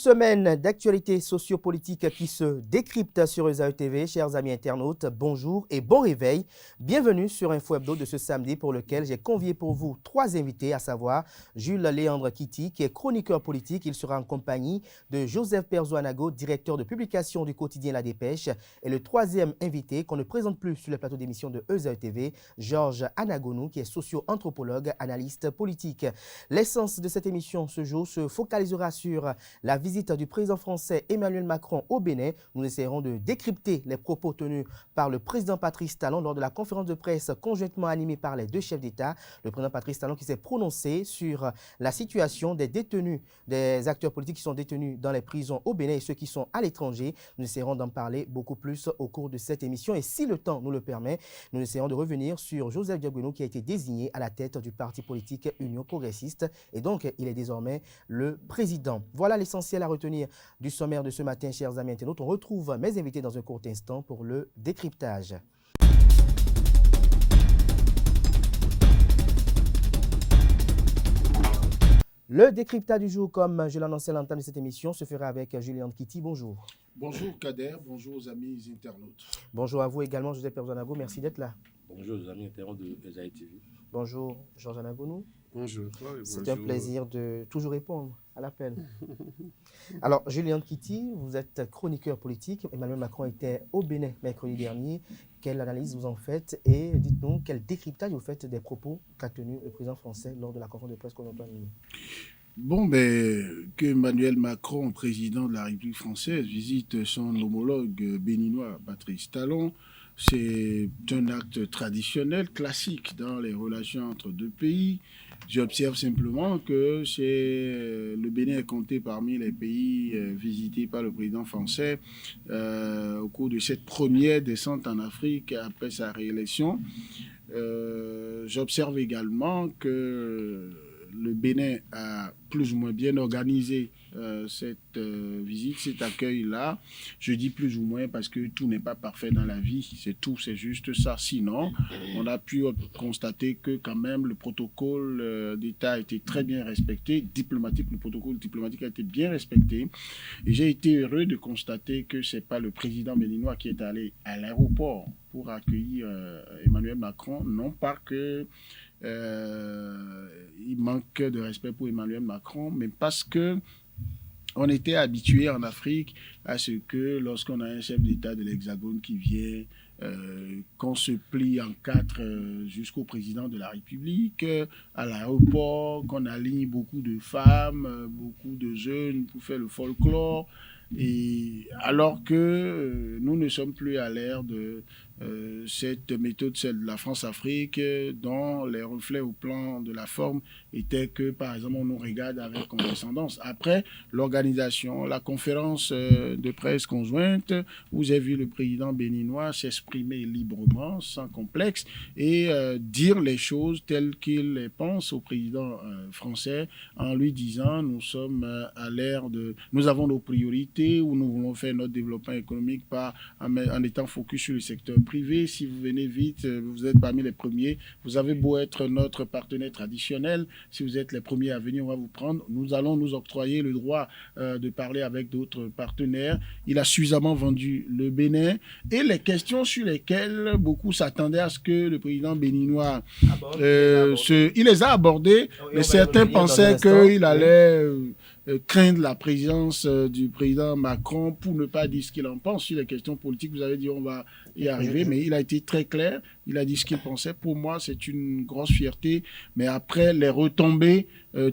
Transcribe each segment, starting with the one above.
semaine d'actualité sociopolitique qui se décrypte sur ESAE TV. Chers amis internautes, bonjour et bon réveil. Bienvenue sur Info Hebdo de ce samedi pour lequel j'ai convié pour vous 3 invités, à savoir Jules Léandre Kitty, qui est chroniqueur politique. Il sera en compagnie de Joseph Perzo-Anago, directeur de publication du quotidien La Dépêche. Et le troisième invité, qu'on ne présente plus sur le plateau d'émission de ESAE TV, Georges Anagonou, qui est socio-anthropologue, analyste politique. L'essence de cette émission ce jour se focalisera sur la visite du président français Emmanuel Macron au Bénin. Nous essaierons de décrypter les propos tenus par le président Patrice Talon lors de la conférence de presse conjointement animée par les deux chefs d'État. Le président Patrice Talon qui s'est prononcé sur la situation des détenus, des acteurs politiques qui sont détenus dans les prisons au Bénin et ceux qui sont à l'étranger. Nous essaierons d'en parler beaucoup plus au cours de cette émission. Et si le temps nous le permet, nous essaierons de revenir sur Joseph Diagueno qui a été désigné à la tête du parti politique Union Progressiste. Et donc, il est désormais le président. Voilà l'essentiel à retenir du sommaire de ce matin, chers amis internautes. On retrouve mes invités dans un court instant pour le décryptage. Le décryptage du jour, comme je l'annonçais à l'entame de cette émission, se fera avec Julian Kitty. Bonjour. Bonjour Kader, bonjour aux amis internautes. Bonjour à vous également, Joseph Perzo-Anago. Merci d'être là. Bonjour aux amis internautes de ESAE TV. Bonjour, Georges Anagonou. Bonjour. C'est un plaisir de toujours répondre à l'appel. Alors, Julian Kitty, vous êtes chroniqueur politique. Emmanuel Macron était au Bénin mercredi dernier. Quelle analyse vous en faites et dites-nous quel décryptage vous faites des propos qu'a tenu le président français lors de la conférence de presse qu'on a animée? Que Emmanuel Macron, président de la République française, visite son homologue béninois Patrice Talon, c'est un acte traditionnel, classique dans les relations entre deux pays. J'observe simplement que le Bénin est compté parmi les pays visités par le président français au cours de cette première descente en Afrique après sa réélection. J'observe également que le Bénin a plus ou moins bien organisé cette visite, cet accueil-là. Je dis plus ou moins parce que tout n'est pas parfait dans la vie, c'est tout, c'est juste ça. Sinon, on a pu constater que quand même le protocole d'État a été très bien respecté, le protocole diplomatique a été bien respecté. Et j'ai été heureux de constater que ce n'est pas le président béninois qui est allé à l'aéroport pour accueillir Emmanuel Macron, non pas que il manque de respect pour Emmanuel Macron, mais parce que on était habitué en Afrique à ce que lorsqu'on a un chef d'État de l'Hexagone qui vient, qu'on se plie en quatre jusqu'au président de la République, à l'aéroport, qu'on aligne beaucoup de femmes, beaucoup de jeunes pour faire le folklore. Et alors que nous ne sommes plus à l'ère de cette méthode, celle de la France-Afrique, dont les reflets au plan de la forme étaient que, par exemple, on nous regarde avec condescendance. Après l'organisation, la conférence de presse conjointe, où j'ai vu le président béninois s'exprimer librement, sans complexe, et dire les choses telles qu'il les pense au président français, en lui disant, nous sommes à l'ère de... Nous avons nos priorités, où nous voulons faire notre développement économique en étant focus sur le secteur privé. Si vous venez vite, vous êtes parmi les premiers. Vous avez beau être notre partenaire traditionnel, si vous êtes les premiers à venir, on va vous prendre. Nous allons nous octroyer le droit de parler avec d'autres partenaires. Il a suffisamment vendu le Bénin. Et les questions sur lesquelles beaucoup s'attendaient à ce que le président béninois il les a abordées, mais certains pensaient qu'il allait craindre la présence du président Macron pour ne pas dire ce qu'il en pense sur les questions politiques. Vous avez dit on va y arriver, mais il a été très clair, il a dit ce qu'il pensait. Pour moi, c'est une grosse fierté, mais après les retombées,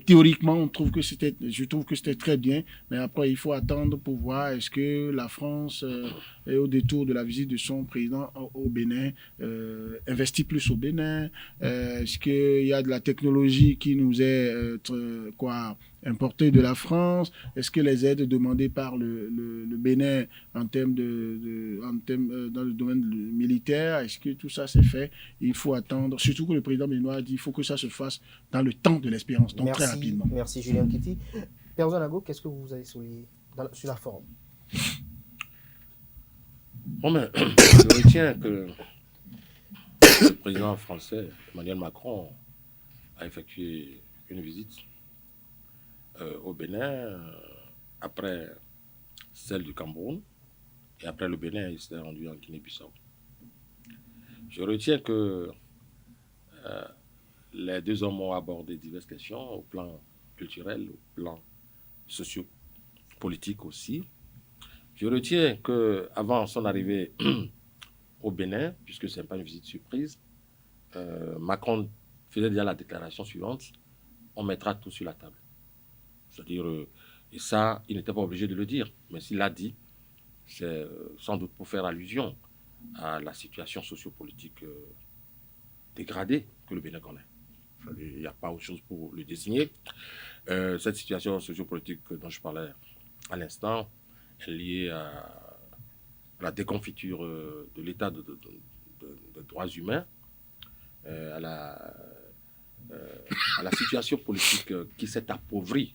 théoriquement, je trouve que c'était très bien, mais après il faut attendre pour voir est-ce que la France, au détour de la visite de son président au Bénin, investit plus au Bénin, est-ce qu'il y a de la technologie qui nous est importée de la France, est-ce que les aides demandées par le Bénin en termes dans le domaine militaire, est-ce que tout ça s'est fait? Il faut attendre, surtout que le président béninois a dit qu'il faut que ça se fasse dans le temps de l'espérance, donc très rapidement. Merci Julien Kitty. Perzo-Anago, qu'est-ce que vous avez souligné sur la forme? Bon, mais je retiens que le président français, Emmanuel Macron, a effectué une visite au Bénin après celle du Cameroun, et après le Bénin, il s'est rendu en Guinée-Bissau. Je retiens que les deux hommes ont abordé diverses questions au plan culturel, au plan socio-politique aussi. Je retiens qu'avant son arrivée au Bénin, puisque ce n'est pas une visite surprise, Macron faisait déjà la déclaration suivante: on mettra tout sur la table. C'est-à-dire, et ça, il n'était pas obligé de le dire, mais s'il l'a dit, c'est sans doute pour faire allusion à la situation sociopolitique dégradée que le Bénin connaît. Il n'y a pas autre chose pour le désigner. Cette situation sociopolitique dont je parlais à l'instant est liée à la déconfiture de l'état de droits humains, à la situation politique qui s'est appauvrie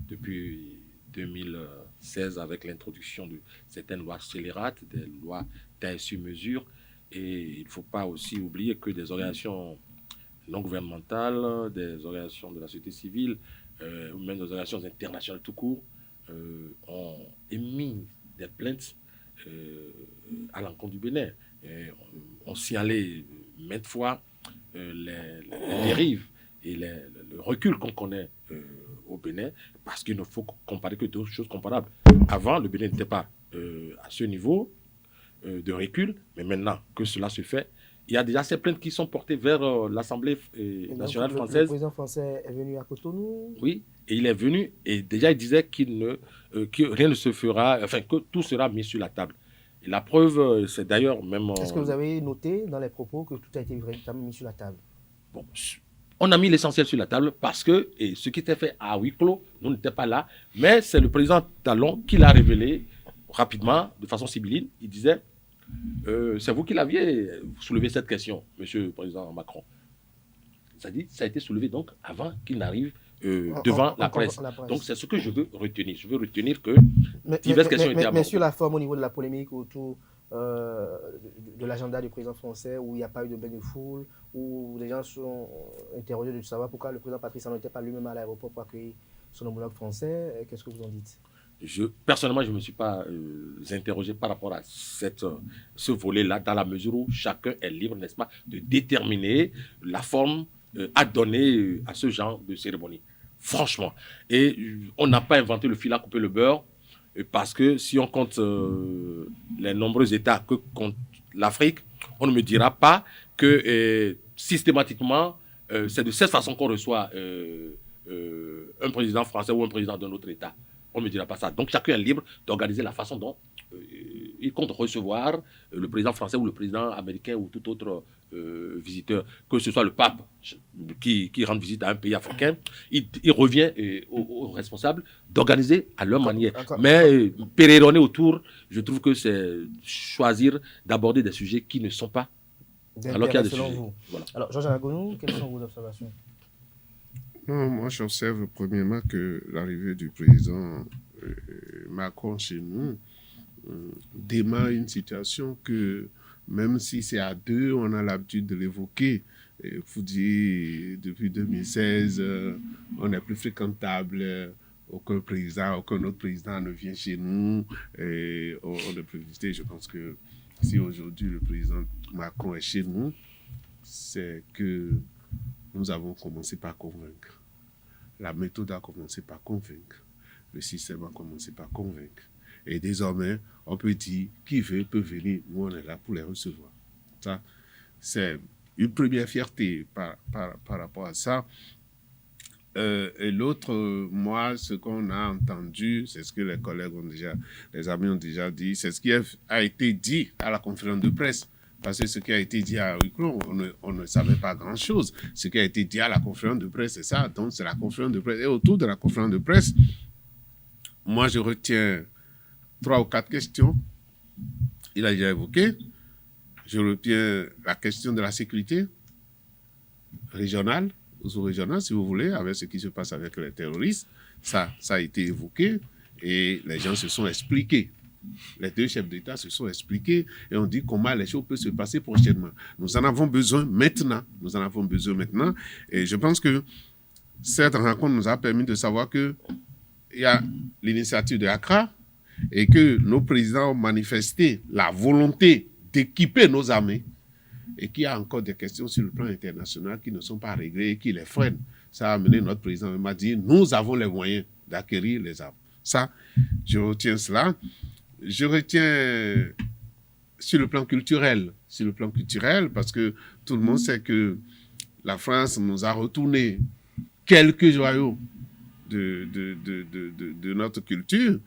depuis 2016 avec l'introduction de certaines lois scélérates, des lois taille sur mesure. Et il ne faut pas aussi oublier que des organisations non gouvernementales, des organisations de la société civile, ou même des organisations internationales tout court, ont émis des plaintes à l'encontre du Bénin. On signalé maintes fois les dérives et le recul qu'on connaît au Bénin, parce qu'il ne faut comparer que deux choses comparables. Avant, le Bénin n'était pas à ce niveau de recul, mais maintenant que cela se fait, il y a déjà ces plaintes qui sont portées vers l'Assemblée nationale française. Le président français est venu à Cotonou. Oui, et il est venu, et déjà il disait que rien ne se fera, enfin que tout sera mis sur la table. Et la preuve, c'est d'ailleurs même... Est-ce que vous avez noté dans les propos que tout a été véritablement mis sur la table? Bon, on a mis l'essentiel sur la table parce que et ce qui était fait à huis clos, nous n'étions pas là, mais c'est le président Talon qui l'a révélé rapidement, de façon sibylline. Il disait, c'est vous qui l'aviez soulevé cette question, monsieur le président Macron. Ça a été soulevé donc avant qu'il n'arrive devant la presse. Donc c'est ce que je veux retenir. Je veux retenir que diverses questions étaient abordées. Mais sur la forme, au niveau de la polémique autour de l'agenda du président français, où il n'y a pas eu de bain de foule, où les gens sont interrogés de savoir pourquoi le président Patrice n'était pas lui-même à l'aéroport pour accueillir son homologue français. Qu'est-ce que vous en dites? Personnellement, je ne me suis pas interrogé par rapport à ce volet-là, dans la mesure où chacun est libre, n'est-ce pas, de déterminer la forme à donner à ce genre de cérémonie. Franchement. Et on n'a pas inventé le fil à couper le beurre, parce que si on compte les nombreux États que compte l'Afrique, on ne me dira pas que systématiquement, c'est de cette façon qu'on reçoit un président français ou un président d'un autre État. On ne me dira pas ça. Donc chacun est libre d'organiser la façon dont il compte recevoir le président français ou le président américain ou tout autre visiteur, que ce soit le pape qui rend visite à un pays africain. Il revient aux responsables d'organiser à leur manière. Mais péréronner autour, je trouve que c'est choisir d'aborder des sujets qui ne sont pas. Alors qu'il y a des sujets. Voilà. Alors, Georges Aragonou, quelles sont vos observations? Non, moi, j'observe premièrement que l'arrivée du président Macron chez nous démarre une situation que, même si c'est à deux, on a l'habitude de l'évoquer. Il faut dire, depuis 2016, on est plus fréquentable. Aucun autre président ne vient chez nous. Et on ne peut visiter. Je pense que si aujourd'hui le président Macron est chez nous, c'est que nous avons commencé par convaincre. La méthode a commencé par convaincre. Le système a commencé par convaincre. Et désormais, on peut dire, qui veut peut venir. Nous, on est là pour les recevoir. Ça, c'est une première fierté par rapport à ça. Et l'autre, moi, ce qu'on a entendu, c'est ce que les collègues les amis ont déjà dit, c'est ce qui a été dit à la conférence de presse. Parce que ce qui a été dit à huis clos, on ne savait pas grand-chose. Ce qui a été dit à la conférence de presse, c'est ça. Donc, c'est la conférence de presse. Et autour de la conférence de presse, moi, je retiens 3 ou 4 questions. Il a déjà évoqué. Je retiens la question de la sécurité régionale, ou sous-régionale, si vous voulez, avec ce qui se passe avec les terroristes. Ça a été évoqué et les gens se sont expliqués. Les deux chefs d'État se sont expliqués et on dit comment les choses peuvent se passer prochainement. Nous en avons besoin maintenant. Et je pense que cette rencontre nous a permis de savoir que il y a l'initiative de Accra et que nos présidents ont manifesté la volonté d'équiper nos armées et qu'il y a encore des questions sur le plan international qui ne sont pas réglées et qui les freinent. Ça a amené notre président même à dire, nous avons les moyens d'acquérir les armes. Ça, je retiens cela. Je retiens sur le plan culturel, parce que tout le monde sait que la France nous a retourné quelques joyaux de notre culture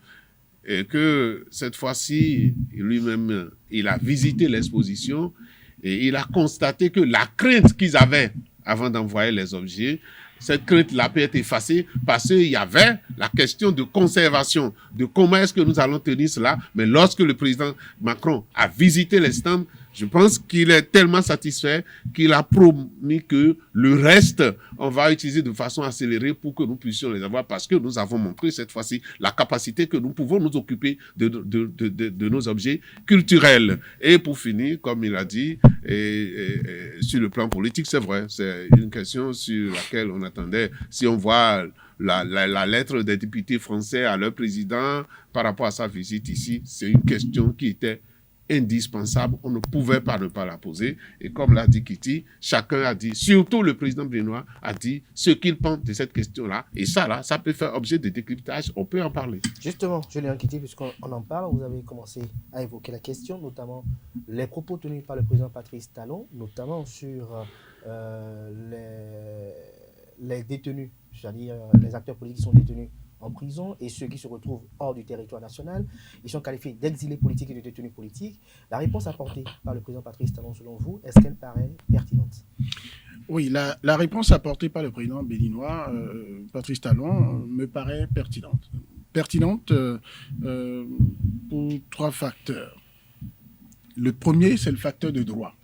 et que cette fois-ci, lui-même, il a visité l'exposition et il a constaté que la crainte qu'ils avaient avant d'envoyer les objets, cette crainte-là peut être effacée parce qu'il y avait la question de conservation, de comment est-ce que nous allons tenir cela. Mais lorsque le président Macron a visité les stands, je pense qu'il est tellement satisfait qu'il a promis que le reste, on va utiliser de façon accélérée pour que nous puissions les avoir parce que nous avons montré cette fois-ci la capacité que nous pouvons nous occuper de nos objets culturels. Et pour finir, comme il a dit, sur le plan politique, c'est vrai, c'est une question sur laquelle on attendait. Si on voit la lettre des députés français à leur président par rapport à sa visite ici, c'est une question qui était indispensable, on ne pouvait pas ne pas la poser. Et comme l'a dit Kitty, chacun a dit, surtout le président béninois a dit ce qu'il pense de cette question-là. Et ça, là, ça peut faire objet de décryptage, on peut en parler. Justement, Julien Kitty, puisqu'on en parle, vous avez commencé à évoquer la question, notamment les propos tenus par le président Patrice Talon, notamment sur les détenus, c'est-à-dire les acteurs politiques qui sont détenus en prison et ceux qui se retrouvent hors du territoire national. Ils sont qualifiés d'exilés politiques et de détenus politiques. La réponse apportée par le président Patrice Talon, selon vous, est-ce qu'elle paraît pertinente? Oui, la réponse apportée par le président béninois, Patrice Talon, me paraît pertinente. Pertinente pour trois facteurs. Le premier, c'est le facteur de droit.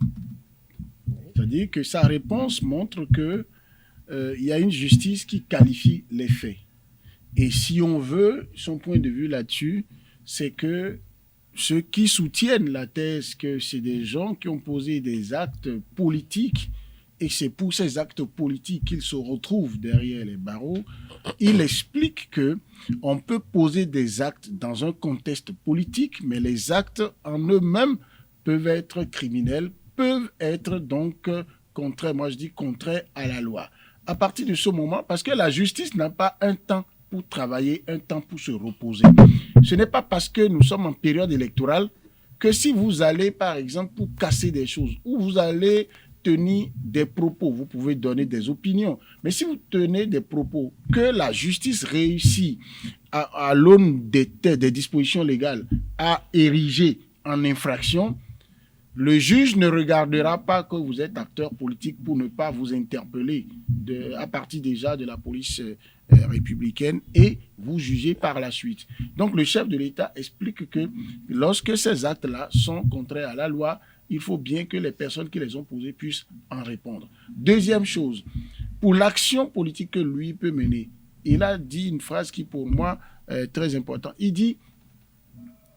C'est-à-dire que sa réponse montre que il y a une justice qui qualifie les faits. Et si on veut, son point de vue là-dessus, c'est que ceux qui soutiennent la thèse que c'est des gens qui ont posé des actes politiques et c'est pour ces actes politiques qu'ils se retrouvent derrière les barreaux, il explique que on peut poser des actes dans un contexte politique, mais les actes en eux-mêmes peuvent être criminels, peuvent être donc contraires, moi je dis contraires à la loi. À partir de ce moment, parce que la justice n'a pas un temps pour travailler, un temps pour se reposer. Ce n'est pas parce que nous sommes en période électorale que si vous allez, par exemple, pour casser des choses, ou vous allez tenir des propos, vous pouvez donner des opinions, mais si vous tenez des propos que la justice réussit à l'aune des dispositions légales à ériger en infraction, le juge ne regardera pas que vous êtes acteur politique pour ne pas vous interpeller à partir déjà de la police républicaine et vous juger par la suite. Donc le chef de l'État explique que lorsque ces actes-là sont contraires à la loi, il faut bien que les personnes qui les ont posés puissent en répondre. Deuxième chose, pour l'action politique que lui peut mener, il a dit une phrase qui pour moi est très importante. Il dit,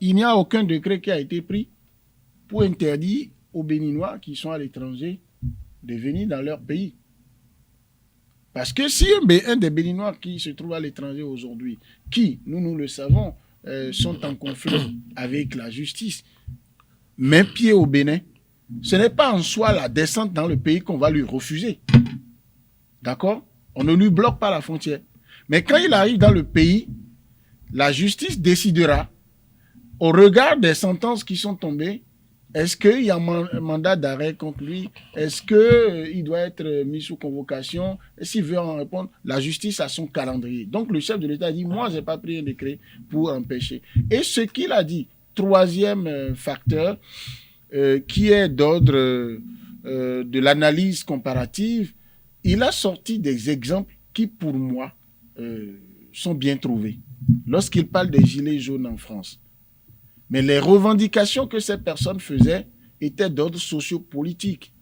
il n'y a aucun décret qui a été pris pour interdire aux Béninois qui sont à l'étranger de venir dans leur pays. Parce que si un des Béninois qui se trouve à l'étranger aujourd'hui, qui, nous le savons, sont en conflit avec la justice, met pied au Bénin, ce n'est pas en soi la descente dans le pays qu'on va lui refuser. D'accord? On ne lui bloque pas la frontière. Mais quand il arrive dans le pays, la justice décidera, au regard des sentences qui sont tombées, est-ce qu'il y a un mandat d'arrêt contre lui? Est-ce qu'il doit être mis sous convocation? Et s'il veut en répondre, la justice a son calendrier. Donc le chef de l'État dit, moi, je n'ai pas pris un décret pour empêcher. Et ce qu'il a dit, troisième facteur, qui est d'ordre de l'analyse comparative, il a sorti des exemples qui, pour moi, sont bien trouvés. Lorsqu'il parle des gilets jaunes en France, mais les revendications que ces personnes faisaient étaient d'ordre sociopolitique.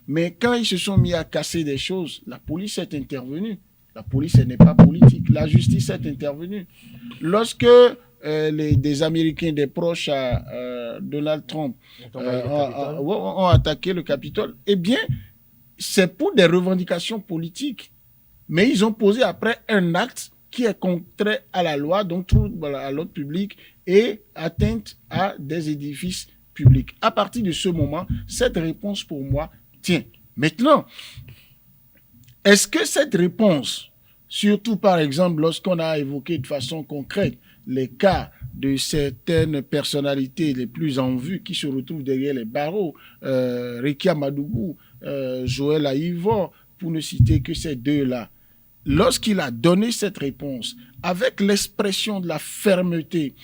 Mais quand ils se sont mis à casser des choses, la police est intervenue. La police, elle n'est pas politique. La justice est intervenue. Lorsque des Américains, des proches à Donald Trump ont attaqué le Capitole, eh bien, c'est pour des revendications politiques. Mais ils ont posé après un acte qui est contraire à la loi, donc trouble à l'ordre public et atteinte à des édifices publics. À partir de ce moment, cette réponse pour moi tient. Maintenant, est-ce que cette réponse, surtout par exemple lorsqu'on a évoqué de façon concrète les cas de certaines personnalités les plus en vue qui se retrouvent derrière les barreaux, Rekia Madougou, Joël Aïvor, pour ne citer que ces deux-là, lorsqu'il a donné cette réponse, avec l'expression de la fermeté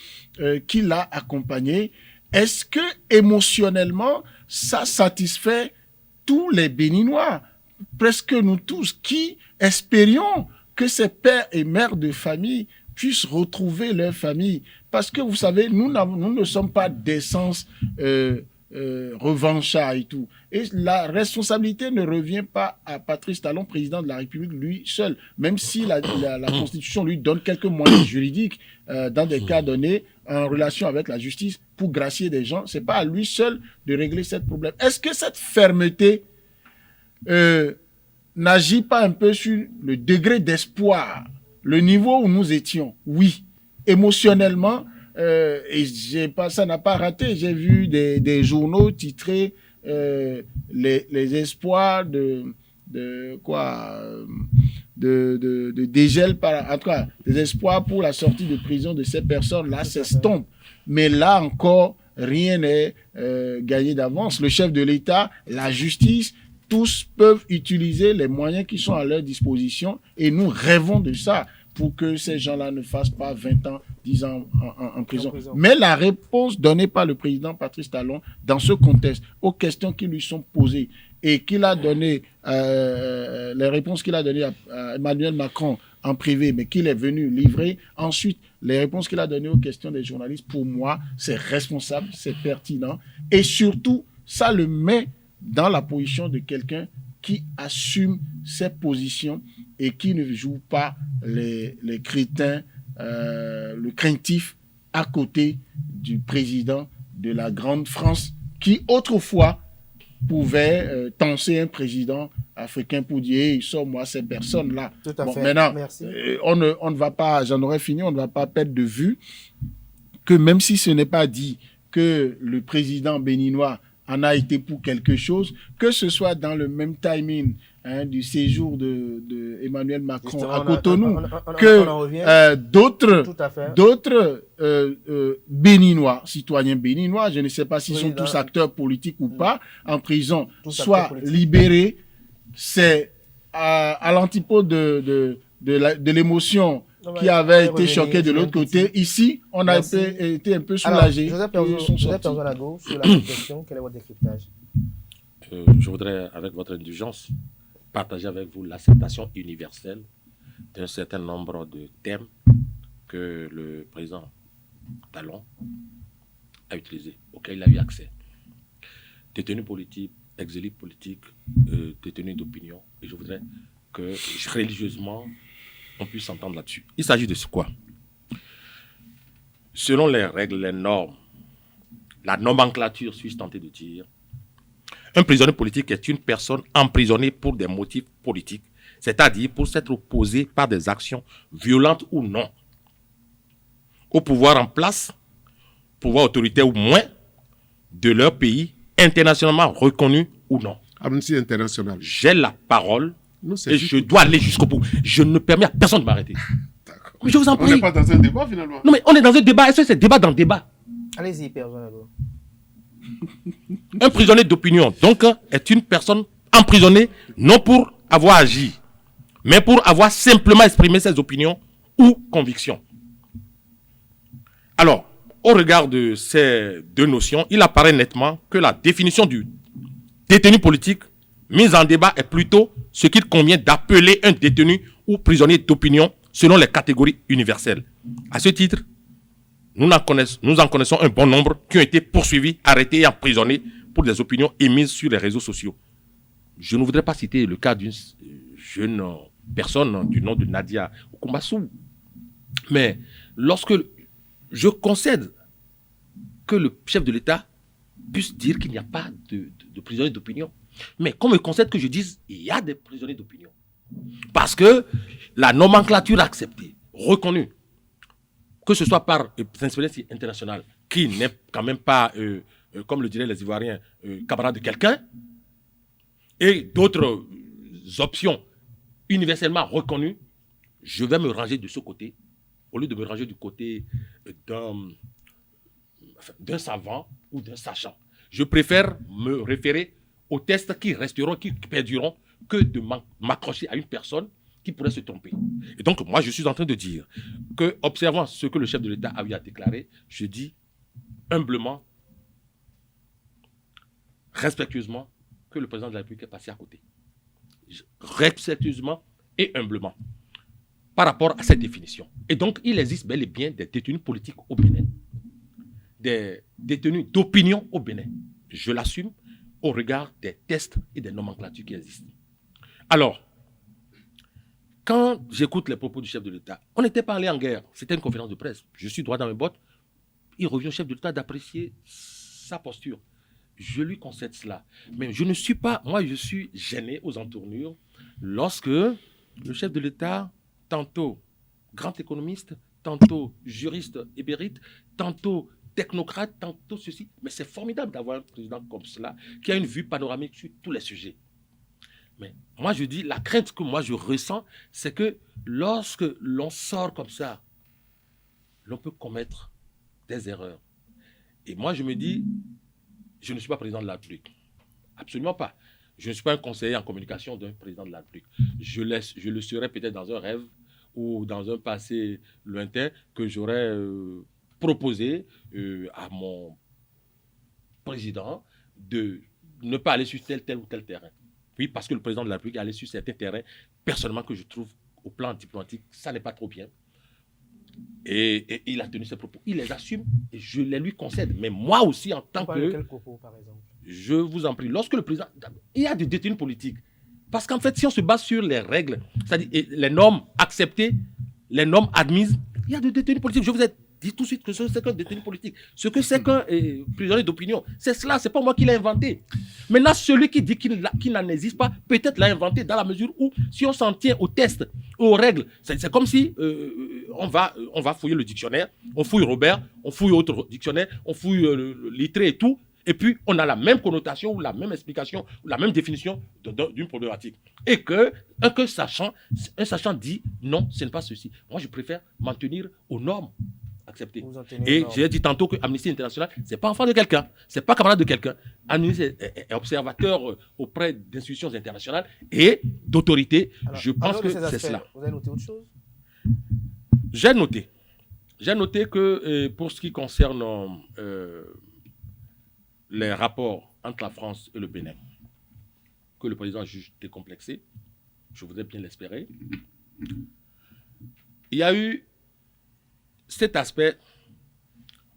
qui l'a accompagnée, est-ce que émotionnellement, ça satisfait tous les Béninois, presque nous tous, qui espérions que ces pères et mères de famille puissent retrouver leur famille? Parce que vous savez, nous ne sommes pas d'essence revanchards et tout. Et la responsabilité ne revient pas à Patrice Talon, président de la République, lui seul, même si la Constitution lui donne quelques moyens juridiques dans des cas donnés en relation avec la justice pour gracier des gens. C'est pas à lui seul de régler ce problème. Est-ce que cette fermeté n'agit pas un peu sur le degré d'espoir, le niveau où nous étions? Oui, émotionnellement, et ça n'a pas raté. J'ai vu des journaux titrer les espoirs de dégel, en tout cas, des espoirs pour la sortie de prison de ces personnes-là s'estompent. Mais là encore, rien n'est gagné d'avance. Le chef de l'État, la justice, tous peuvent utiliser les moyens qui sont à leur disposition et nous rêvons de ça pour que ces gens-là ne fassent pas 20 ans, 10 ans en prison. Mais la réponse donnée par le président Patrice Talon dans ce contexte aux questions qui lui sont posées et qu'il a donné, les réponses qu'il a données à Emmanuel Macron en privé, mais qu'il est venu livrer. Ensuite, les réponses qu'il a données aux questions des journalistes, pour moi, c'est responsable, c'est pertinent. Et surtout, ça le met dans la position de quelqu'un qui assume ses positions et qui ne joue pas les crétins, le craintif à côté du président de la grande France qui autrefois pouvait tenser un président africain pour dire il sort moi ces personnes-là. Tout à fait. Maintenant, merci. On ne va pas, j'en aurais fini, on ne va pas perdre de vue que même si ce n'est pas dit que le président béninois en a été pour quelque chose, que ce soit dans le même timing du séjour de Emmanuel Macron Justement, à Cotonou, que d'autres Béninois, citoyens béninois, je ne sais pas s'ils sont tous acteurs politiques ou pas, en prison, soient libérés. C'est à l'antipode de l'émotion qui avait été choqué de l'autre côté. Ici, on a été un peu soulagé. Joseph Perzolago, sur la même question, quel est votre décryptage? Je voudrais, avec votre indulgence, partager avec vous l'acceptation universelle d'un certain nombre de thèmes que le président Talon a utilisés, auxquels il a eu accès. Détenus politiques, exilés politiques, détenus d'opinion. Et je voudrais que religieusement, on puisse s'entendre là-dessus. Il s'agit de quoi? Selon les règles, les normes, la nomenclature, suis-je tenté de dire, un prisonnier politique est une personne emprisonnée pour des motifs politiques, c'est-à-dire pour s'être opposée par des actions violentes ou non au pouvoir en place, pouvoir autoritaire ou moins, de leur pays, internationalement reconnu ou non. Amnesty International. J'ai la parole. Et je dois aller jusqu'au bout. Je ne permets à personne de m'arrêter. D'accord. Mais je vous en prie. On n'est pas dans un débat finalement. Non mais on est dans un débat. Est-ce que c'est débat dans débat? Allez-y, Perzolago. Un prisonnier d'opinion, donc, est une personne emprisonnée non pour avoir agi, mais pour avoir simplement exprimé ses opinions ou convictions. Alors, au regard de ces deux notions, il apparaît nettement que la définition du détenu politique mise en débat est plutôt ce qu'il convient d'appeler un détenu ou prisonnier d'opinion selon les catégories universelles. À ce titre, nous en connaissons un bon nombre qui ont été poursuivis, arrêtés et emprisonnés pour des opinions émises sur les réseaux sociaux. Je ne voudrais pas citer le cas d'une jeune personne du nom de Nadia Okumbassou. Mais lorsque je concède que le chef de l'État puisse dire qu'il n'y a pas de prisonniers d'opinion, mais qu'on me concède que je dise il y a des prisonniers d'opinion. Parce que la nomenclature acceptée, reconnu, que ce soit par Transparency International, qui n'est quand même pas, comme le diraient les Ivoiriens, camarade de quelqu'un, et d'autres options universellement reconnues, je vais me ranger de ce côté, au lieu de me ranger du côté d'un savant ou d'un sachant. Je préfère me référer aux tests qui resteront, qui perdureront, que de m'accrocher à une personne qui pourrait se tromper. Et donc, moi, je suis en train de dire que, observant ce que le chef de l'État a eu à déclarer, je dis humblement, respectueusement, que le président de la République est passé à côté. Respectueusement et humblement, par rapport à cette définition. Et donc, il existe bel et bien des détenus politiques au Bénin, des détenus d'opinion au Bénin. Je l'assume au regard des tests et des nomenclatures qui existent. Alors, quand j'écoute les propos du chef de l'État, on n'était pas allé en guerre, c'était une conférence de presse. Je suis droit dans mes bottes, il revient au chef de l'État d'apprécier sa posture. Je lui concède cela. Mais je ne suis pas, moi je suis gêné aux entournures lorsque le chef de l'État, tantôt grand économiste, tantôt juriste ébérite, tantôt technocrate, tantôt ceci. Mais c'est formidable d'avoir un président comme cela qui a une vue panoramique sur tous les sujets. Mais moi je dis, la crainte que moi je ressens, c'est que lorsque l'on sort comme ça, l'on peut commettre des erreurs. Et moi je me dis, je ne suis pas président de la République. Absolument pas. Je ne suis pas un conseiller en communication d'un président de la République. Je le serai peut-être dans un rêve ou dans un passé lointain que j'aurais proposé à mon président de ne pas aller sur tel ou tel terrain. Oui, parce que le président de la République est allé sur certains terrains, personnellement, que je trouve, au plan diplomatique, ça n'est pas trop bien. Et il a tenu ses propos. Il les assume et je les lui concède. Mais moi aussi, en tant que... Quel propos, par exemple? Je vous en prie. Lorsque le président... Il y a des détenus politiques. Parce qu'en fait, si on se base sur les règles, c'est-à-dire les normes acceptées, les normes admises, il y a des détenus politiques. Je vous ai dit tout de suite que ce que c'est qu'un détenu politique. Ce que c'est qu'un prisonnier d'opinion. C'est cela, c'est pas moi qui l'ai inventé. Maintenant, celui qui dit qu'il n'en existe pas, peut-être l'a inventé dans la mesure où, si on s'en tient aux tests, aux règles, c'est comme si on va fouiller le dictionnaire, on fouille Robert, on fouille autre dictionnaire, on fouille Littré et tout, et puis on a la même connotation ou la même explication ou la même définition d'une problématique. Et un sachant dit non, ce n'est pas ceci. Moi, je préfère m'en tenir aux normes acceptées. Et j'ai dit tantôt que Amnesty International, ce n'est pas enfant de quelqu'un, ce n'est pas camarade de quelqu'un. Amnesty est observateur auprès d'institutions internationales et d'autorités. Je pense que c'est cela. Vous avez noté autre chose? J'ai noté que pour ce qui concerne les rapports entre la France et le Bénin, que le président juge décomplexé, je voudrais bien l'espérer. Il y a eu cet aspect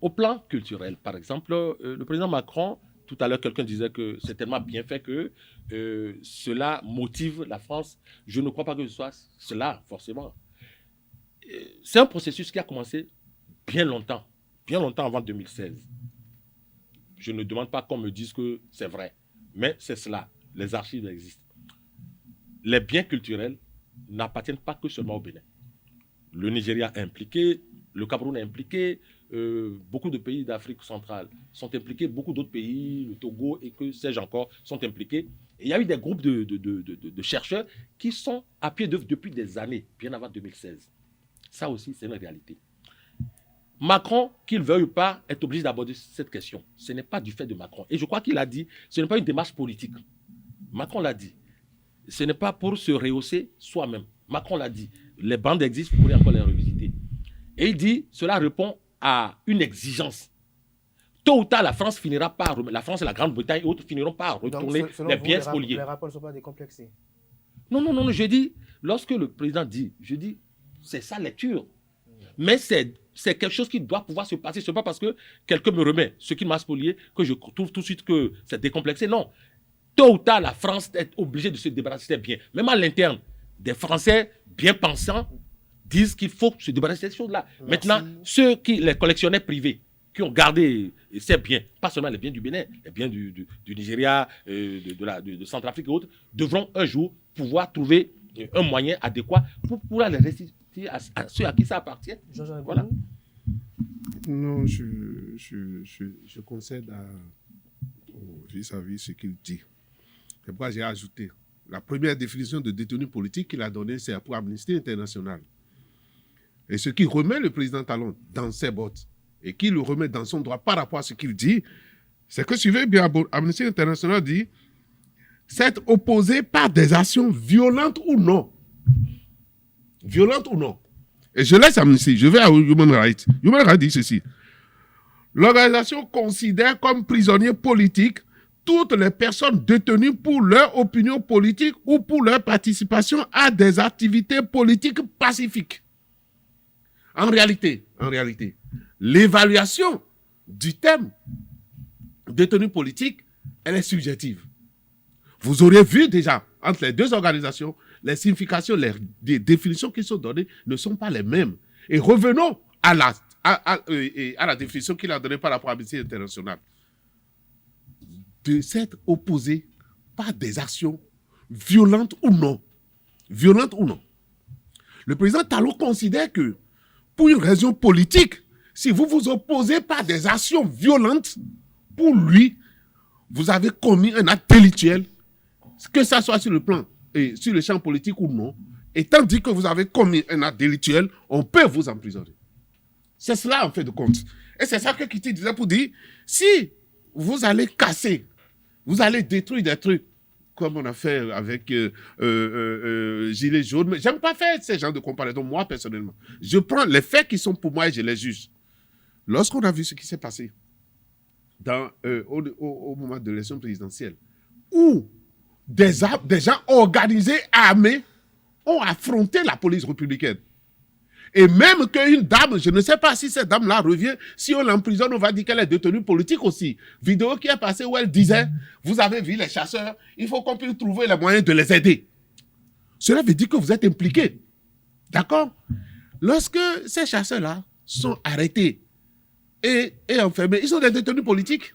au plan culturel. Par exemple, le président Macron, tout à l'heure, quelqu'un disait que c'est tellement bien fait que cela motive la France. Je ne crois pas que ce soit cela, forcément. C'est un processus qui a commencé bien longtemps avant 2016. Je ne demande pas qu'on me dise que c'est vrai, mais c'est cela. Les archives existent. Les biens culturels n'appartiennent pas que seulement au Bénin. Le Nigeria est impliqué, le Cameroun est impliqué, beaucoup de pays d'Afrique centrale sont impliqués, beaucoup d'autres pays, le Togo et que sais-je encore, sont impliqués. Et il y a eu des groupes de chercheurs qui sont à pied d'œuvre depuis des années, bien avant 2016. Ça aussi, c'est une réalité. Macron, qu'il veuille ou pas, est obligé d'aborder cette question. Ce n'est pas du fait de Macron. Et je crois qu'il a dit, ce n'est pas une démarche politique. Macron l'a dit. Ce n'est pas pour se rehausser soi-même. Macron l'a dit. Les bandes existent, vous pourrez encore les revisiter. Et il dit, cela répond à une exigence. Tôt ou tard, la France finira par... La France et la Grande-Bretagne et autres finiront par retourner les biens spoliés. Les rapports ne sont pas décomplexés. Non, je dis, lorsque le président dit, je dis, c'est sa lecture. Mais c'est quelque chose qui doit pouvoir se passer. Ce n'est pas parce que quelqu'un me remet ce qu'il m'a spolié que je trouve tout de suite que c'est décomplexé. Non. Tôt ou tard, la France est obligée de se débarrasser des biens. Même à l'interne, des Français bien pensants disent qu'il faut se débarrasser de ces choses-là. Merci. Maintenant, les collectionneurs privés qui ont gardé ces biens, pas seulement les biens du Bénin, les biens du Nigeria, de Centrafrique et autres, devront un jour pouvoir trouver un moyen adéquat pour pouvoir les restituer appartient à ceux à qui ça appartient. Jean-Jean Voilà. Ebounou. Non, je concède vis-à-vis ce qu'il dit. C'est pourquoi j'ai ajouté. La première définition de détenu politique qu'il a donnée, c'est pour Amnesty International. Et ce qui remet le président Talon dans ses bottes et qui le remet dans son droit par rapport à ce qu'il dit, c'est que, suivez bien, Amnesty International dit s'être opposé par des actions violentes ou non. Violentes ou non. Et je laisse Amnesty, je vais à Human Rights. Human Rights dit ceci. L'organisation considère comme prisonniers politiques toutes les personnes détenues pour leur opinion politique ou pour leur participation à des activités politiques pacifiques. En réalité, l'évaluation du thème détenu politique, elle est subjective. Vous aurez vu déjà, entre les deux organisations, les significations, les définitions qui sont données ne sont pas les mêmes. Et revenons à la définition qu'il a donnée par rapport à l'Amnesty International. De s'être opposé par des actions violentes ou non. Violentes ou non. Le président Talon considère que, pour une raison politique, si vous vous opposez par des actions violentes, pour lui, vous avez commis un acte délictuel, que ça soit sur le plan et sur le champ politique ou non, et tandis que vous avez commis un acte délictuel, on peut vous emprisonner. C'est cela en fait de compte. Et c'est ça que Kitty disait pour dire, si vous allez casser, vous allez détruire des trucs, comme on a fait avec Gilets jaunes, mais j'aime pas faire ces genres de comparaisons, moi personnellement. Je prends les faits qui sont pour moi et je les juge. Lorsqu'on a vu ce qui s'est passé au moment de l'élection présidentielle, où des gens organisés, armés, ont affronté la police républicaine. Et même qu'une dame, je ne sais pas si cette dame-là revient, si on l'emprisonne, on va dire qu'elle est détenue politique aussi. Vidéo qui est passée où elle disait, vous avez vu les chasseurs, il faut qu'on puisse trouver les moyens de les aider. Cela veut dire que vous êtes impliqués. D'accord? Lorsque ces chasseurs-là sont arrêtés et enfermés, ils sont des détenus politiques.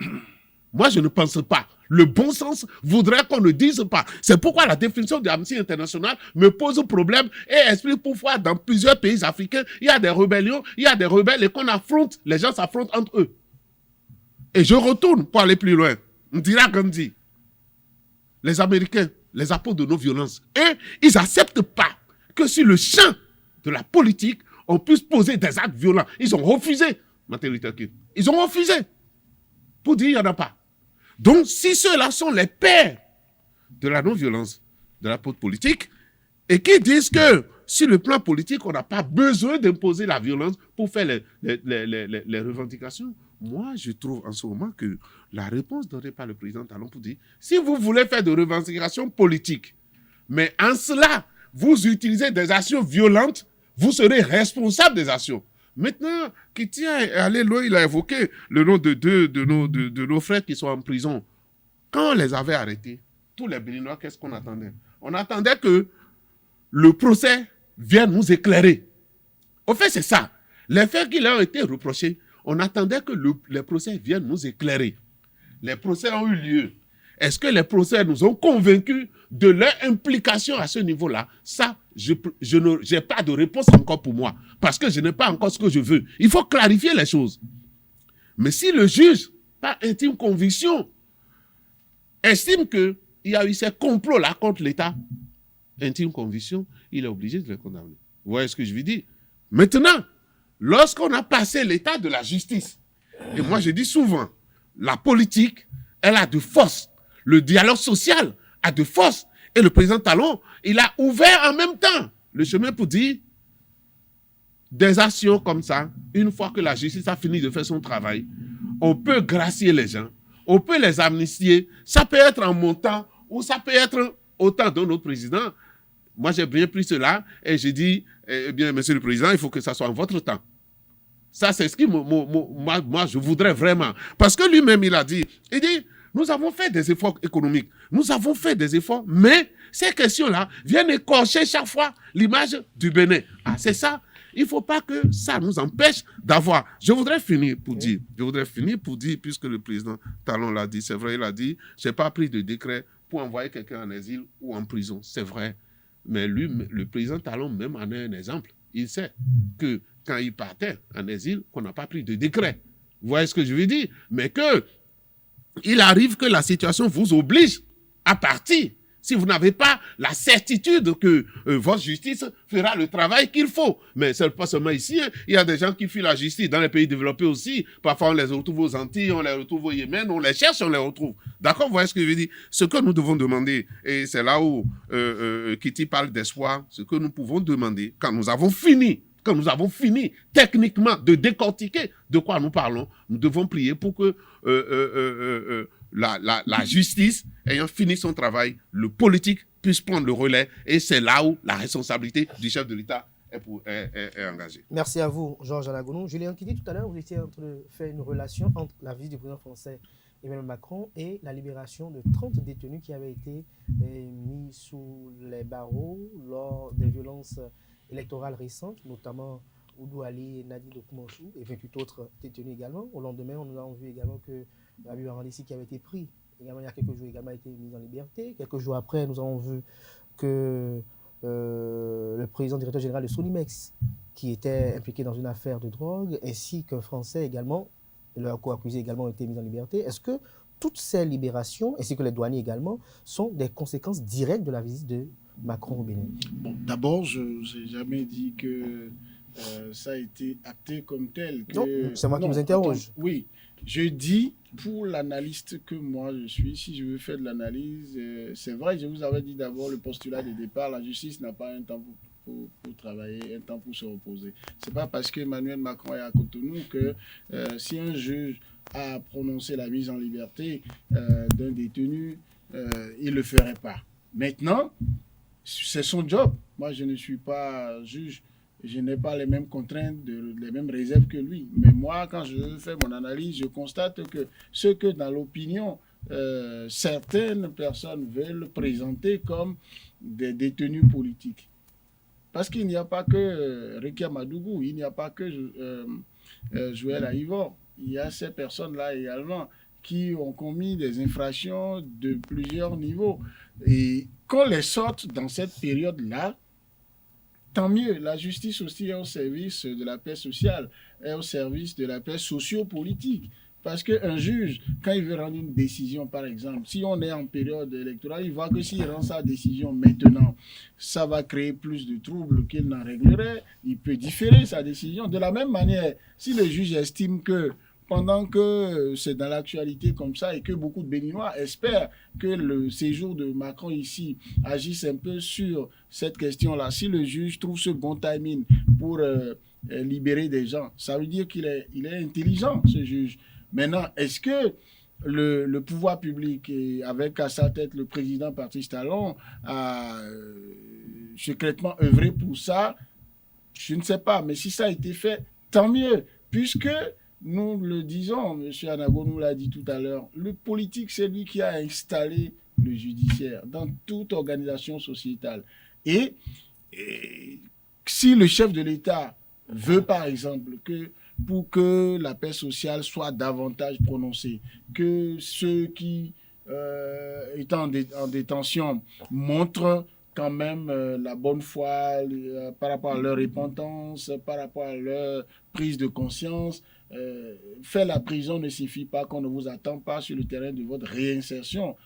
Moi, je ne pense pas. Le bon sens voudrait qu'on ne dise pas. C'est pourquoi la définition de l'Amnesty International me pose problème et explique pourquoi dans plusieurs pays africains, il y a des rébellions, il y a des rebelles et qu'on affronte, les gens s'affrontent entre eux. Et je retourne pour aller plus loin. On dira Gandhi. Les Américains, les apôtres de nos violences, eux, ils n'acceptent pas que sur le champ de la politique, on puisse poser des actes violents. Ils ont refusé, Martin Luther King. Ils ont refusé. Pour dire, il n'y en a pas. Donc, si ceux-là sont les pères de la non-violence, de la politique, et qui disent que sur le plan politique, on n'a pas besoin d'imposer la violence pour faire les revendications, moi, je trouve en ce moment que la réponse donnée par le président Talon pour dire, si vous voulez faire de revendications politiques, mais en cela, vous utilisez des actions violentes, vous serez responsable des actions. Maintenant, Kitty est allé loin, il a évoqué le nom de deux de nos frères qui sont en prison. Quand on les avait arrêtés, tous les Béninois, qu'est-ce qu'on attendait? On attendait que le procès vienne nous éclairer. Au fait, c'est ça. Les faits qui leur ont été reprochés, on attendait que les procès viennent nous éclairer. Les procès ont eu lieu. Est-ce que les procès nous ont convaincus de leur implication à ce niveau-là? Ça, je n'ai pas de réponse encore pour moi, parce que je n'ai pas encore ce que je veux. Il faut clarifier les choses. Mais si le juge, par intime conviction, estime qu'il y a eu ces complots-là contre l'État, intime conviction, il est obligé de les condamner. Vous voyez ce que je veux dire? Maintenant, lorsqu'on a passé l'état de la justice, et moi je dis souvent, la politique, elle a de force. Le dialogue social a de force. Et le président Talon, il a ouvert en même temps le chemin pour dire des actions comme ça, une fois que la justice a fini de faire son travail, on peut gracier les gens, on peut les amnistier. Ça peut être en montant ou ça peut être autant de notre président. Moi, j'ai bien pris cela et j'ai dit, eh bien, monsieur le président, il faut que ça soit en votre temps. Ça, c'est ce qui moi, je voudrais vraiment. Parce que lui-même, il dit, nous avons fait des efforts économiques, nous avons fait des efforts, mais ces questions-là viennent écorcher chaque fois l'image du Bénin. Ah, c'est ça. Il ne faut pas que ça nous empêche d'avoir. Je voudrais finir pour dire, puisque le président Talon l'a dit, c'est vrai, il a dit, je n'ai pas pris de décret pour envoyer quelqu'un en exil ou en prison. C'est vrai. Mais lui, le président Talon même en est un exemple. il sait que quand il partait en exil, qu'on n'a pas pris de décret. Vous voyez ce que je veux dire? Mais il arrive que la situation vous oblige à partir. Si vous n'avez pas la certitude que votre justice fera le travail qu'il faut. Mais ce n'est pas seulement ici. Hein. Il y a des gens qui fuient la justice dans les pays développés aussi. Parfois, on les retrouve aux Antilles, on les retrouve au Yémen, on les cherche, on les retrouve. D'accord? Vous voyez ce que je veux dire? Ce que nous devons demander, et c'est là où Kitty parle d'espoir, ce que nous pouvons demander, quand nous avons fini techniquement de décortiquer de quoi nous parlons, nous devons prier pour que la justice, ayant fini son travail, le politique puisse prendre le relais, et c'est là où la responsabilité du chef de l'État est engagée. Merci à vous, Georges Anagounou. Julien Kitty, tout à l'heure, vous étiez en train de faire une relation entre la visite du président français Emmanuel Macron et la libération de 30 détenus qui avaient été mis sous les barreaux lors des violences électorales récentes, notamment Oudou Ali, Nadi Dokumansou et 28 autres détenus également. Au lendemain, nous avons vu également que Habib Arandissi, qui avait été pris également il y a quelques jours, également a été mis en liberté. Quelques jours après, nous avons vu que le président directeur général de Sonimex, qui était impliqué dans une affaire de drogue, ainsi qu'un Français également, leurs co-accusés également ont été mis en liberté. Est-ce que toutes ces libérations, ainsi que les douaniers également, sont des conséquences directes de la visite de Macron au Bénin? Bon, d'abord, je n'ai jamais dit que ça a été acté comme tel. Non, c'est moi qui vous interroge. Oui, je dis, pour l'analyste que moi je suis, si je veux faire de l'analyse, c'est vrai, je vous avais dit d'abord le postulat de départ, la justice n'a pas un temps pour travailler, un temps pour se reposer. Ce n'est pas parce qu'Emmanuel Macron est à Cotonou que si un juge a prononcé la mise en liberté d'un détenu, il ne le ferait pas. Maintenant, c'est son job. Moi, je ne suis pas juge. Je n'ai pas les mêmes contraintes, les mêmes réserves que lui. Mais moi, quand je fais mon analyse, je constate que ce que dans l'opinion, certaines personnes veulent présenter comme des détenus politiques. Parce qu'il n'y a pas que Rekia Madougou, il n'y a pas que Joël Aïvor. Il y a ces personnes-là également qui ont commis des infractions de plusieurs niveaux. Et qu'on les sorte dans cette période-là, tant mieux. La justice aussi est au service de la paix sociale, est au service de la paix socio-politique. Parce qu'un juge, quand il veut rendre une décision, par exemple, si on est en période électorale, il voit que s'il rend sa décision maintenant, ça va créer plus de troubles qu'il n'en réglerait. Il peut différer sa décision. De la même manière, si le juge estime que pendant que c'est dans l'actualité comme ça et que beaucoup de Béninois espèrent que le séjour de Macron ici agisse un peu sur cette question-là, si le juge trouve ce bon timing pour libérer des gens, ça veut dire qu'il est intelligent, ce juge. Maintenant, est-ce que le pouvoir public, et avec à sa tête le président Patrice Talon, a secrètement œuvré pour ça? Je ne sais pas, mais si ça a été fait, tant mieux, puisque nous le disons, M. Anagounou nous l'a dit tout à l'heure, le politique, c'est lui qui a installé le judiciaire dans toute organisation sociétale. Et si le chef de l'État veut, par exemple, que pour que la paix sociale soit davantage prononcée, que ceux qui, étant en détention, montrent quand même la bonne foi par rapport à leur repentance, par rapport à leur prise de conscience. Faire la prison ne signifie pas qu'on ne vous attend pas sur le terrain de votre réinsertion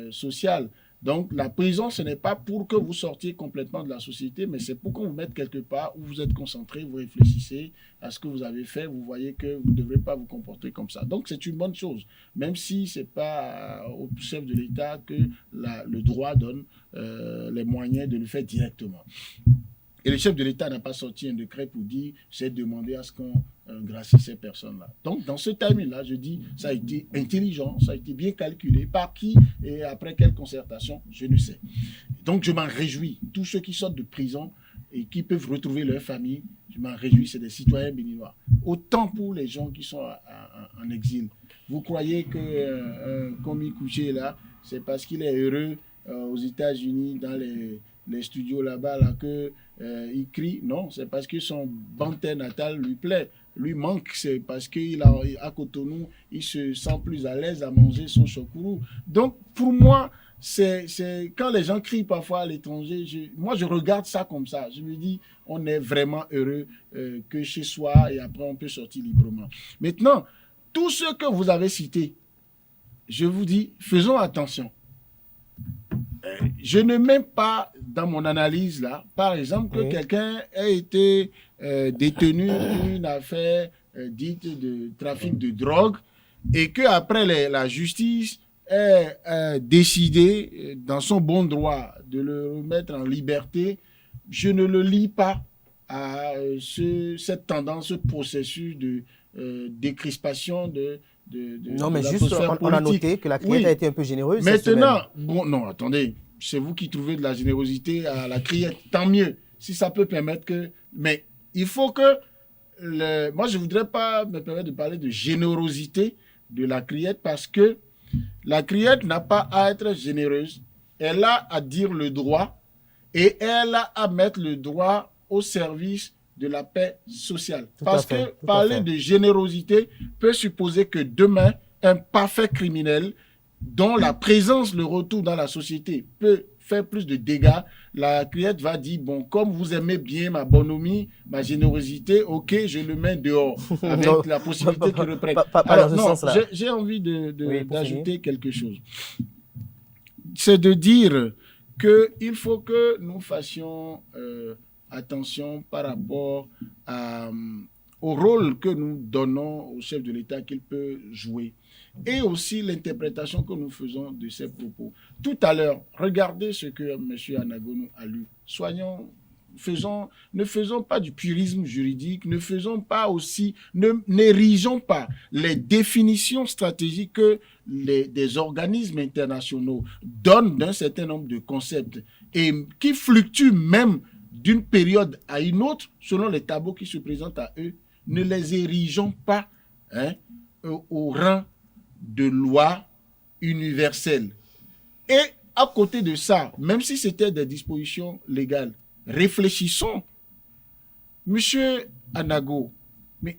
sociale. Donc la prison, ce n'est pas pour que vous sortiez complètement de la société, mais c'est pour qu'on vous mette quelque part où vous êtes concentré, vous réfléchissez à ce que vous avez fait, vous voyez que vous ne devrez pas vous comporter comme ça. Donc c'est une bonne chose, même si ce n'est pas au chef de l'État que le droit donne les moyens de le faire directement. Et le chef de l'État n'a pas sorti un décret pour dire « j'ai demandé à ce qu'on gracie ces personnes-là ». Donc, dans ce timing-là, je dis « ça a été intelligent, ça a été bien calculé. Par qui et après quelle concertation, je ne sais ». Donc, je m'en réjouis. Tous ceux qui sortent de prison et qui peuvent retrouver leur famille, je m'en réjouis, c'est des citoyens béninois. Autant pour les gens qui sont en exil. Vous croyez qu'un commis couché là, c'est parce qu'il est heureux aux États-Unis, dans les studios là-bas, là, il crie? Non, c'est parce que son bantais natal lui plaît, lui manque, c'est parce qu'à Cotonou, il se sent plus à l'aise à manger son chocourou. Donc, pour moi, c'est quand les gens crient parfois à l'étranger, moi je regarde ça comme ça. Je me dis, on est vraiment heureux que chez soi et après on peut sortir librement. Maintenant, tous ceux que vous avez cités, je vous dis, faisons attention. Je ne mets pas dans mon analyse là, par exemple, que quelqu'un ait été détenu d'une affaire dite de trafic de drogue et qu'après la justice ait décidé dans son bon droit de le remettre en liberté. Je ne le lis pas à cette tendance, ce processus de décrispation non, mais juste, on a noté que la criette a été un peu généreuse. Maintenant, bon, non, attendez, c'est vous qui trouvez de la générosité à la criette, tant mieux, si ça peut permettre que... Mais il faut que... Moi, je ne voudrais pas me permettre de parler de générosité de la criette parce que la criette n'a pas à être généreuse. Elle a à dire le droit et elle a à mettre le droit au service de la paix sociale. Parce que parler de générosité peut supposer que demain, un parfait criminel dont la présence, le retour dans la société peut faire plus de dégâts, la criette va dire, bon, comme vous aimez bien ma bonhomie, ma générosité, ok, je le mets dehors, avec non, la possibilité qu'il reprenne. Alors, non, j'ai envie d'ajouter quelque chose. C'est de dire qu'il faut que nous fassions attention par rapport au rôle que nous donnons au chef de l'État qu'il peut jouer et aussi l'interprétation que nous faisons de ses propos. Tout à l'heure, regardez ce que M. Anagonu a lu. Ne faisons pas du purisme juridique, n'érigeons pas les définitions stratégiques que des organismes internationaux donnent d'un certain nombre de concepts et qui fluctuent même d'une période à une autre, selon les tableaux qui se présentent à eux, ne les érigeons pas au rang de loi universelle. Et à côté de ça, même si c'était des dispositions légales, réfléchissons. Monsieur Anago, mais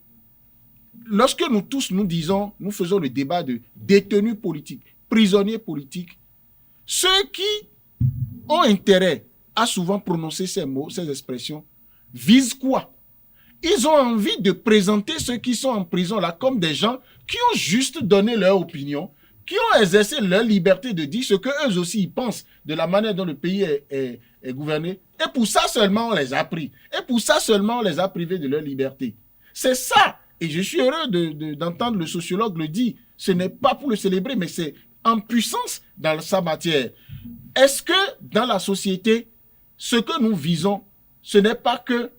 lorsque nous tous nous faisons le débat de détenus politiques, prisonniers politiques, ceux qui ont intérêt à souvent prononcer ces mots, ces expressions, visent quoi? Ils ont envie de présenter ceux qui sont en prison là comme des gens qui ont juste donné leur opinion, qui ont exercé leur liberté de dire ce qu'eux aussi ils pensent de la manière dont le pays est gouverné. Et pour ça seulement on les a pris. Et pour ça seulement on les a privés de leur liberté. C'est ça. Et je suis heureux d'entendre le sociologue le dire. Ce n'est pas pour le célébrer, mais c'est en puissance dans sa matière. Est-ce que dans la société, ce que nous visons, ce n'est pas que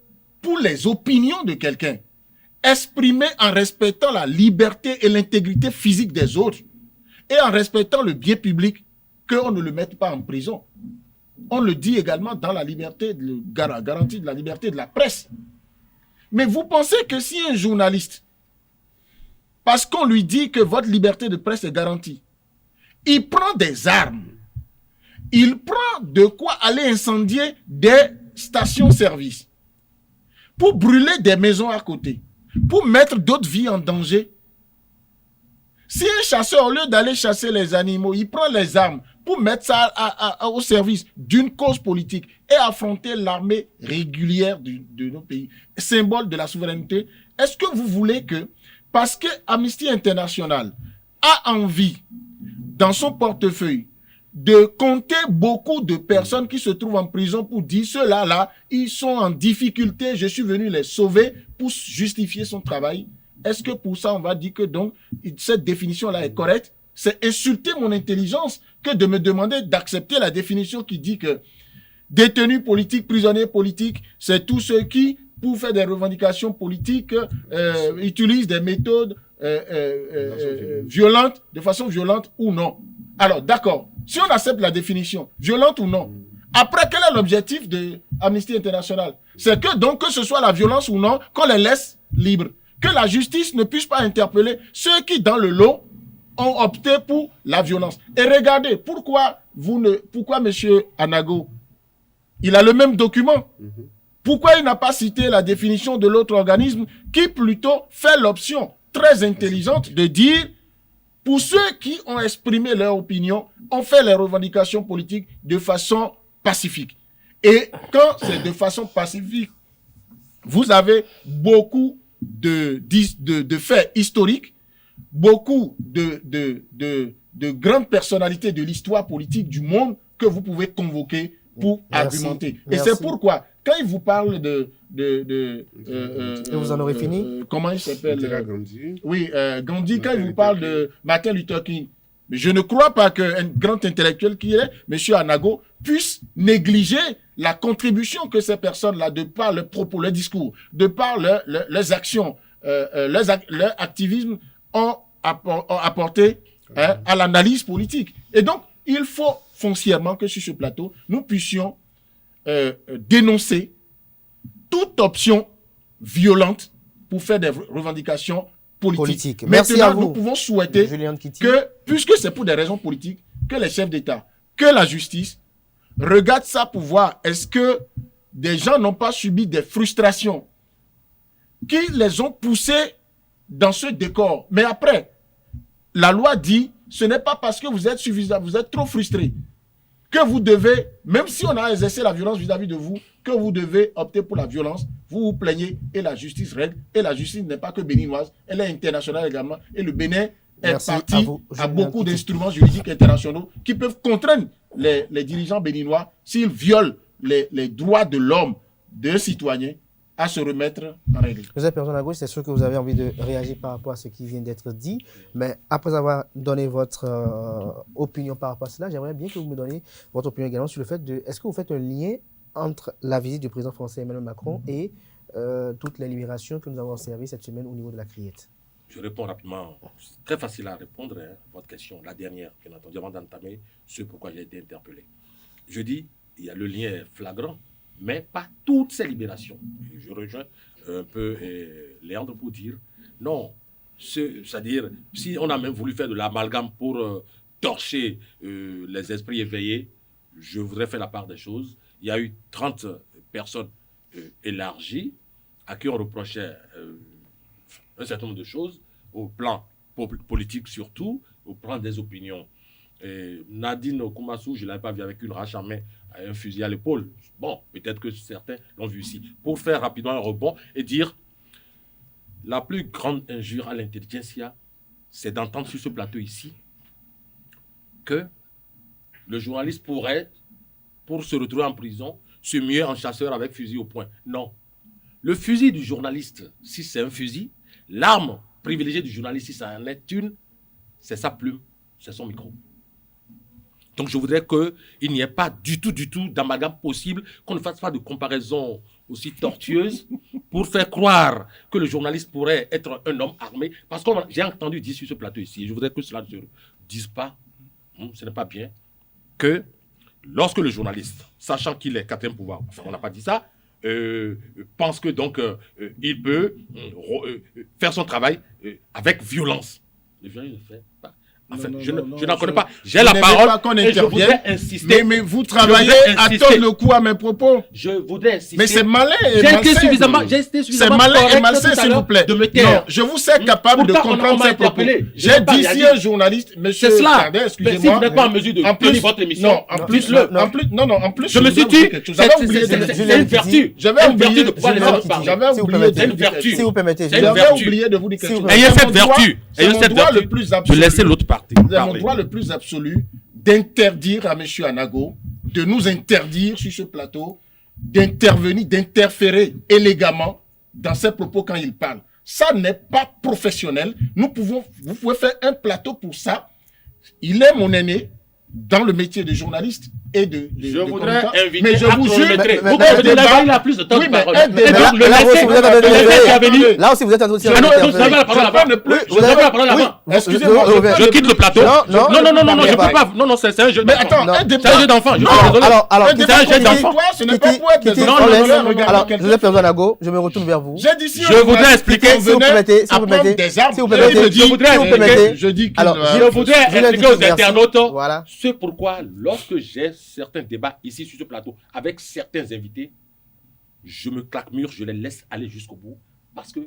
pour les opinions de quelqu'un, exprimées en respectant la liberté et l'intégrité physique des autres et en respectant le bien public, qu'on ne le mette pas en prison. On le dit également dans la liberté, garantie de la liberté de la presse. Mais vous pensez que si un journaliste, parce qu'on lui dit que votre liberté de presse est garantie, il prend des armes, il prend de quoi aller incendier des stations-service, pour brûler des maisons à côté, pour mettre d'autres vies en danger. Si un chasseur, au lieu d'aller chasser les animaux, il prend les armes pour mettre ça au service d'une cause politique et affronter l'armée régulière de nos pays, symbole de la souveraineté, est-ce que vous voulez que, parce que Amnesty International a envie, dans son portefeuille, de compter beaucoup de personnes qui se trouvent en prison pour dire ceux-là, ils sont en difficulté, je suis venu les sauver pour justifier son travail. Est-ce que pour ça, on va dire que donc, cette définition-là est correcte? C'est insulter mon intelligence que de me demander d'accepter la définition qui dit que détenus politiques, prisonniers politiques, c'est tous ceux qui, pour faire des revendications politiques, utilisent des méthodes violentes, de façon violente ou non. Alors, d'accord. Si on accepte la définition, violente ou non, après, quel est l'objectif de Amnesty International? C'est que donc, que ce soit la violence ou non, qu'on les laisse libres. Que la justice ne puisse pas interpeller ceux qui, dans le lot, ont opté pour la violence. Et regardez, pourquoi M. Anago, il a le même document. Pourquoi il n'a pas cité la définition de l'autre organisme qui plutôt fait l'option très intelligente de dire Pour ceux qui ont exprimé leur opinion, ont fait les revendications politiques de façon pacifique. Et quand c'est de façon pacifique, vous avez beaucoup de faits historiques, beaucoup de grandes personnalités de l'histoire politique du monde que vous pouvez convoquer pour argumenter. Et Merci. c'est pourquoi, quand il vous parle Et vous en aurez fini? Comment il s'appelle Gandhi. Oui, Gandhi, quand il vous Luther parle King. de Martin Luther King, mais je ne crois pas qu'un grand intellectuel qui est, M. Anago, puisse négliger la contribution que ces personnes-là, de par leurs propos, leurs discours, de par leurs actions, leur activisme, ont apporté à l'analyse politique. Et donc, il faut foncièrement que sur ce plateau, nous puissions dénoncer toute option violente pour faire des revendications politiques. Merci Maintenant, à vous, nous pouvons souhaiter Julien Kitty. que, puisque c'est pour des raisons politiques, que les chefs d'État, que la justice regardent ça pour voir est-ce que des gens n'ont pas subi des frustrations qui les ont poussés dans ce décor. Mais après, la loi dit, ce n'est pas parce que vous êtes suffisant, vous êtes trop frustré, que vous devez, même si on a exercé la violence vis-à-vis de vous, que vous devez opter pour la violence, vous vous plaignez et la justice règle. Et la justice n'est pas que béninoise, elle est internationale également. Et le Bénin est Merci parti à vous, à Julien beaucoup Kitty. d'instruments juridiques internationaux qui peuvent contraindre les dirigeants béninois, s'ils violent les droits de l'homme, d'un citoyen, à se remettre en règle. Joseph Personne à gauche, c'est sûr que vous avez envie de réagir par rapport à ce qui vient d'être dit, mais après avoir donné votre opinion par rapport à cela, j'aimerais bien que vous me donniez votre opinion également sur le fait de, est-ce que vous faites un lien entre la visite du président français Emmanuel Macron et toutes les libérations que nous avons observées cette semaine au niveau de la Criette? Je réponds rapidement. C'est très facile à répondre à votre question, la dernière, bien entendu, avant d'entamer ce pourquoi j'ai été interpellé. Je dis, il y a le lien flagrant, mais pas toutes ces libérations. Et je rejoins un peu Léandre pour dire, non, c'est-à-dire, si on a même voulu faire de l'amalgame pour torcher les esprits éveillés, je voudrais faire la part des choses. Il y a eu 30 personnes élargies à qui on reprochait un certain nombre de choses, au plan politique surtout, au plan des opinions. Et Nadine Koumassou, je ne l'avais pas vu avec une rache en main, un fusil à l'épaule. Bon, peut-être que certains l'ont vu ici. Pour faire rapidement un rebond et dire, la plus grande injure à l'intelligentsia, c'est d'entendre sur ce plateau ici que le journaliste pourrait, pour se retrouver en prison, se muer en chasseur avec fusil au poing. Non. Le fusil du journaliste, si c'est un fusil, l'arme privilégiée du journaliste, si ça en est une, c'est sa plume, c'est son micro. Donc je voudrais qu'il n'y ait pas du tout d'amalgame possible, qu'on ne fasse pas de comparaison aussi tortueuse pour faire croire que le journaliste pourrait être un homme armé. Parce que j'ai entendu dire sur ce plateau ici, et je voudrais que cela ne se dise pas, ce n'est pas bien, que lorsque le journaliste, sachant qu'il est quatrième pouvoir, enfin, on n'a pas dit ça, pense que donc il peut faire son travail avec violence. Le journaliste ne fait pas. Enfin, je n'en connais pas. J'ai la parole et je voudrais insister. Mais vous travaillez à tordre le cou à mes propos. Je voudrais insister. Mais c'est malin et J'ai malsain. été suffisamment C'est malin et malsain, s'il vous plaît. De me taire. Non, je vous sais capable de comprendre ces propos. J'ai dit si un journaliste, monsieur Cardet, excusez-moi. Si vous n'êtes pas en mesure de tenir votre émission, non, en plus, je me suis dit, j'avais oublié c'est une vertu. J'avais oublié de pouvoir les autres parler. J'avais oublié de vous dire quelque chose. Si vous permettez, J'avais oublié de vous dire quelque chose. Ayez cette vertu. Ayez cette vertu le plus de absolu. laisser l'autre parler. Vous avez mon droit le plus absolu d'interdire à M. Anago de nous interdire sur ce plateau d'intervenir, d'interférer élégamment dans ses propos quand il parle. Ça n'est pas professionnel. Vous pouvez faire un plateau pour ça. Il est mon aîné dans le métier de journaliste et je voudrais inviter mais je vous jure, vous pouvez il a plus de temps de parole. Là aussi, vous êtes en train de excusez-moi, je quitte le plateau. Non, je peux pas. Non, c'est un jeu d'enfant. C'est un jeu d'enfant. Je suis désolé. Alors, c'est un jeu d'enfant. Ce n'est pas pour être des enfants. Alors, Joseph Personne à gauche, je me retourne vers vous. J'ai dit si je voudrais expliquer, si vous permettez, je dis qu'il je voudrais expliquer aux internautes voilà. ce pourquoi, lorsque j'ai certains débats ici sur ce plateau avec certains invités, je me claque mur, je les laisse aller jusqu'au bout parce que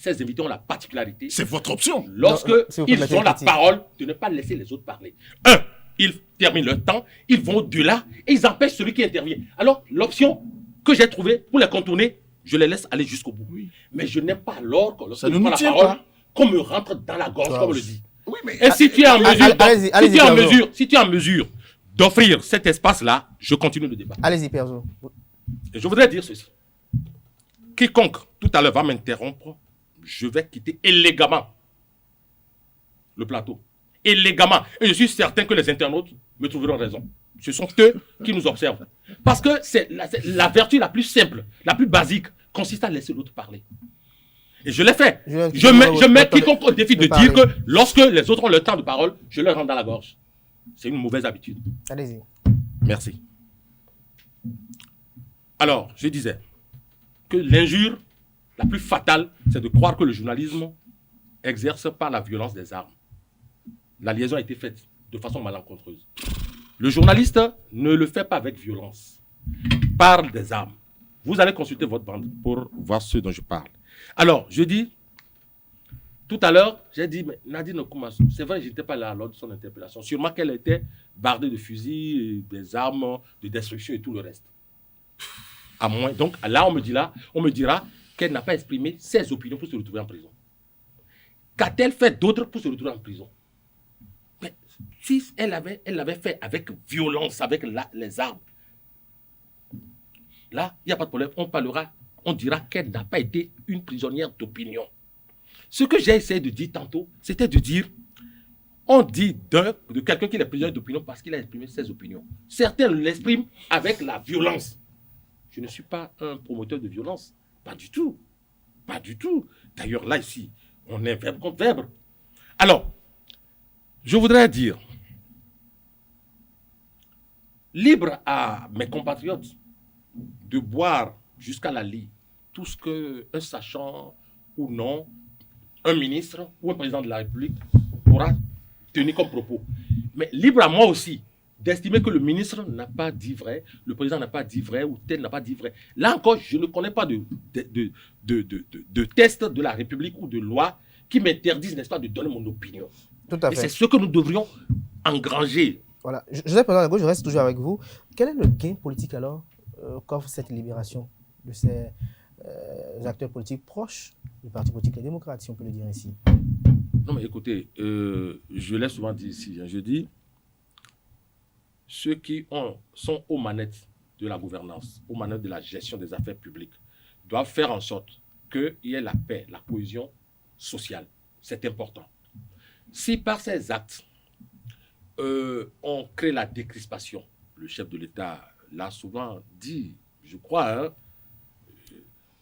ces invités ont la particularité, C'est votre option. lorsque Non, s'il vous plaît, ils ont la critique. parole, de ne pas laisser les autres parler. Un, ils terminent leur temps, ils vont au-delà et ils empêchent celui qui intervient. Alors, l'option que j'ai trouvée pour les contourner, je les laisse aller jusqu'au bout. Oui. Mais je n'aime pas alors que lorsque Ça ne je nous prends la tient parole, pas. qu'on me rentre dans la gorge, comme on le dit. Oui, mais Et si tu es en mesure, allez-y, Perzo. si tu es en mesure d'offrir cet espace-là, je continue le débat. Allez-y, Perzo. Et je voudrais dire ceci. Quiconque tout à l'heure va m'interrompre, je vais quitter élégamment le plateau. Élégamment. Et je suis certain que les internautes me trouveront raison. Ce sont eux qui nous observent. Parce que c'est la vertu la plus simple, la plus basique, consiste à laisser l'autre parler. Et je l'ai fait. Je mets quiconque au défi de dire que lorsque les autres ont le temps de parole, je leur rentre dans la gorge. C'est une mauvaise habitude. Allez-y. Merci. Alors, je disais que l'injure la plus fatale, c'est de croire que le journalisme exerce par la violence des armes. La liaison a été faite de façon malencontreuse. Le journaliste ne le fait pas avec violence, par des armes. Vous allez consulter votre bande pour voir ce dont je parle. Alors, je dis, tout à l'heure, j'ai dit, mais Nadine Koumassou, c'est vrai, je n'étais pas là lors de son interpellation. Sûrement qu'elle était bardée de fusils, des armes, de destruction et tout le reste. À moins, donc là, on me dira qu'elle n'a pas exprimé ses opinions pour se retrouver en prison. Qu'a-t-elle fait d'autre pour se retrouver en prison? Mais si elle l'avait fait avec violence, avec les armes, là, il n'y a pas de problème. On dira qu'elle n'a pas été une prisonnière d'opinion. Ce que j'ai essayé de dire tantôt, c'était de dire, on dit de quelqu'un qui est prisonnier d'opinion parce qu'il a exprimé ses opinions. Certains l'expriment avec la violence. Je ne suis pas un promoteur de violence. Pas du tout. Pas du tout. D'ailleurs, là, ici, on est verbe contre verbe. Alors, je voudrais dire, libre à mes compatriotes de boire jusqu'à la lie tout ce qu'un sachant ou non, un ministre ou un président de la République pourra tenir comme propos. Mais libre à moi aussi d'estimer que le ministre n'a pas dit vrai, le président n'a pas dit vrai ou tel n'a pas dit vrai. Là encore, je ne connais pas de test de la République ou de loi qui m'interdisent, n'est-ce pas, de donner mon opinion. Tout à Et fait. c'est ce que nous devrions engranger. Voilà. Joseph Président Lago, je reste toujours avec vous. Quel est le gain politique alors qu'offre cette libération de ces acteurs politiques proches du parti politique Les Démocrates, si on peut le dire ainsi? Non mais écoutez, je l'ai souvent dit ici, je dis, ceux qui sont aux manettes de la gouvernance, aux manettes de la gestion des affaires publiques, doivent faire en sorte qu'il y ait la paix, la cohésion sociale. C'est important. Si par ces actes, on crée la décrispation, le chef de l'État l'a souvent dit, je crois,